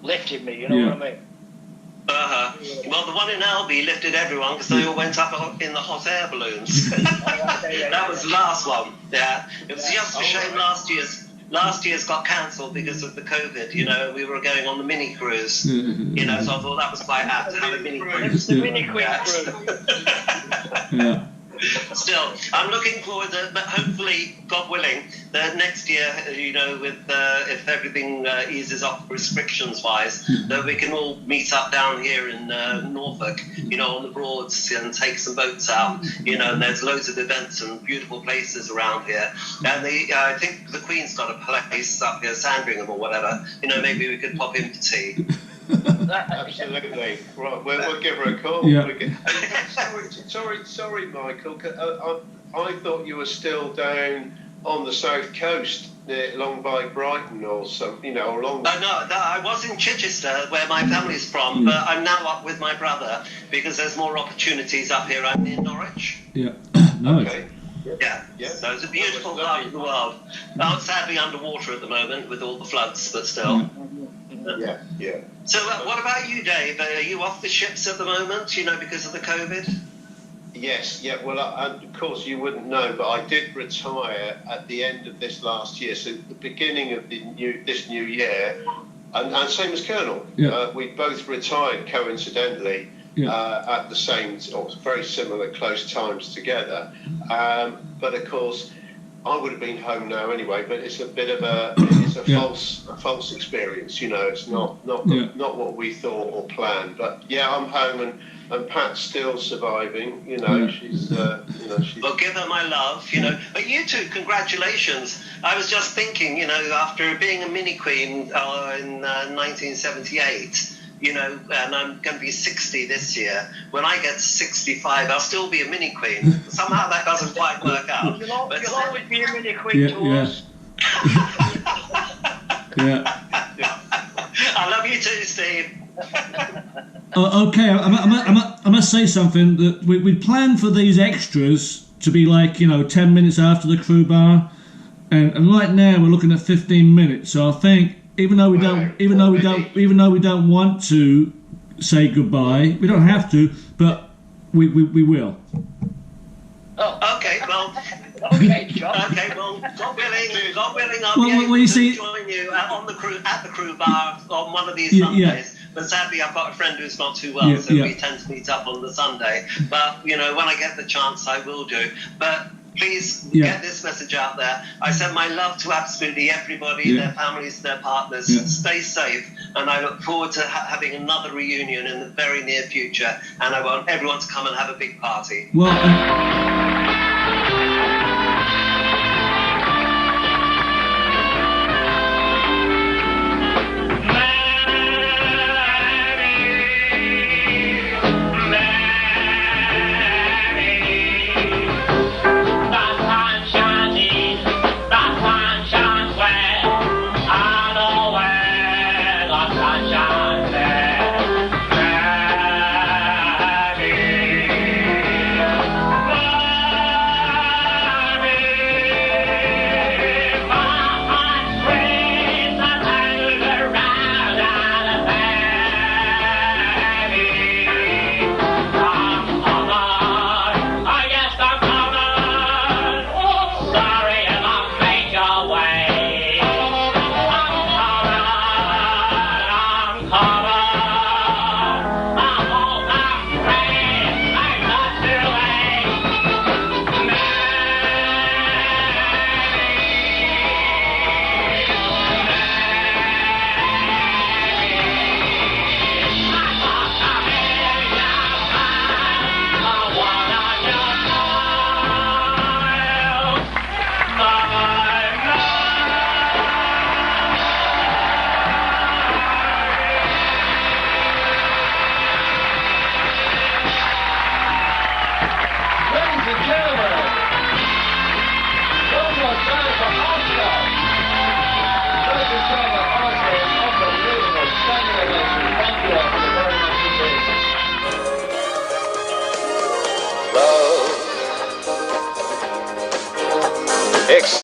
lifted me. You know what I mean? Well, the one in Albi lifted everyone because they all went up in the hot air balloons. That was the last one. Yeah, it was just a shame last year's got cancelled because of the COVID. You know, we were going on the mini cruise. You know, so I thought that was quite apt to have a mini cruise. The mini queen cruise. Yeah. Still, I'm looking forward to, but hopefully, God willing, that next year, you know, with if everything eases up restrictions-wise, that we can all meet up down here in Norfolk, you know, on the Broads and take some boats out, you know, and there's loads of events and beautiful places around here. And I think the Queen's got a place up here, Sandringham or whatever, you know, maybe we could pop in for tea. Absolutely. Right, we'll give her a call. Yeah. Sorry, Michael. I thought you were still down on the south coast, along by Brighton or something, you know, along. No, I was in Chichester, where my family's from, but I'm now up with my brother because there's more opportunities up here. I'm in Norwich. Yeah. Nice. Okay. Yeah. So it's a beautiful part of the world. Oh, sadly underwater at the moment with all the floods, but still. Yeah. So what about you, Dave? Are you off the ships at the moment, you know, because of the COVID? Yes, yeah. Well, of course you wouldn't know, but I did retire at the end of this last year. So the beginning of this new year, and same as Colonel. Yeah. We both retired coincidentally at the same or very similar close times together. But of course, I would have been home now anyway. But it's a bit of a false experience. You know, it's not what we thought or planned. But yeah, I'm home and Pat's still surviving. You know, she's Well, give her my love. You know, but you two, congratulations. I was just thinking, you know, after being a mini queen in 1978. You know, and I'm going to be 60 this year. When I get 65, I'll still be a mini queen. Somehow that doesn't quite work out. You'll always be a mini queen to us. I love you too, Steve. Okay, I must say something that we planned for these extras to be like, you know, 10 minutes after the crew bar, and right now we're looking at 15 minutes. So I think even though we don't want to say goodbye, we don't have to, but we will. Oh, okay. Well. Okay, John. Okay, well, God willing, I'll be able to join you at the crew bar on one of these Sundays. Yeah. But sadly, I've got a friend who's not too well, so we tend to meet up on the Sunday. But, you know, when I get the chance, I will do. But please get this message out there. I send my love to absolutely everybody, their families, their partners. Stay safe. And I look forward to having another reunion in the very near future. And I want everyone to come and have a big party. Well.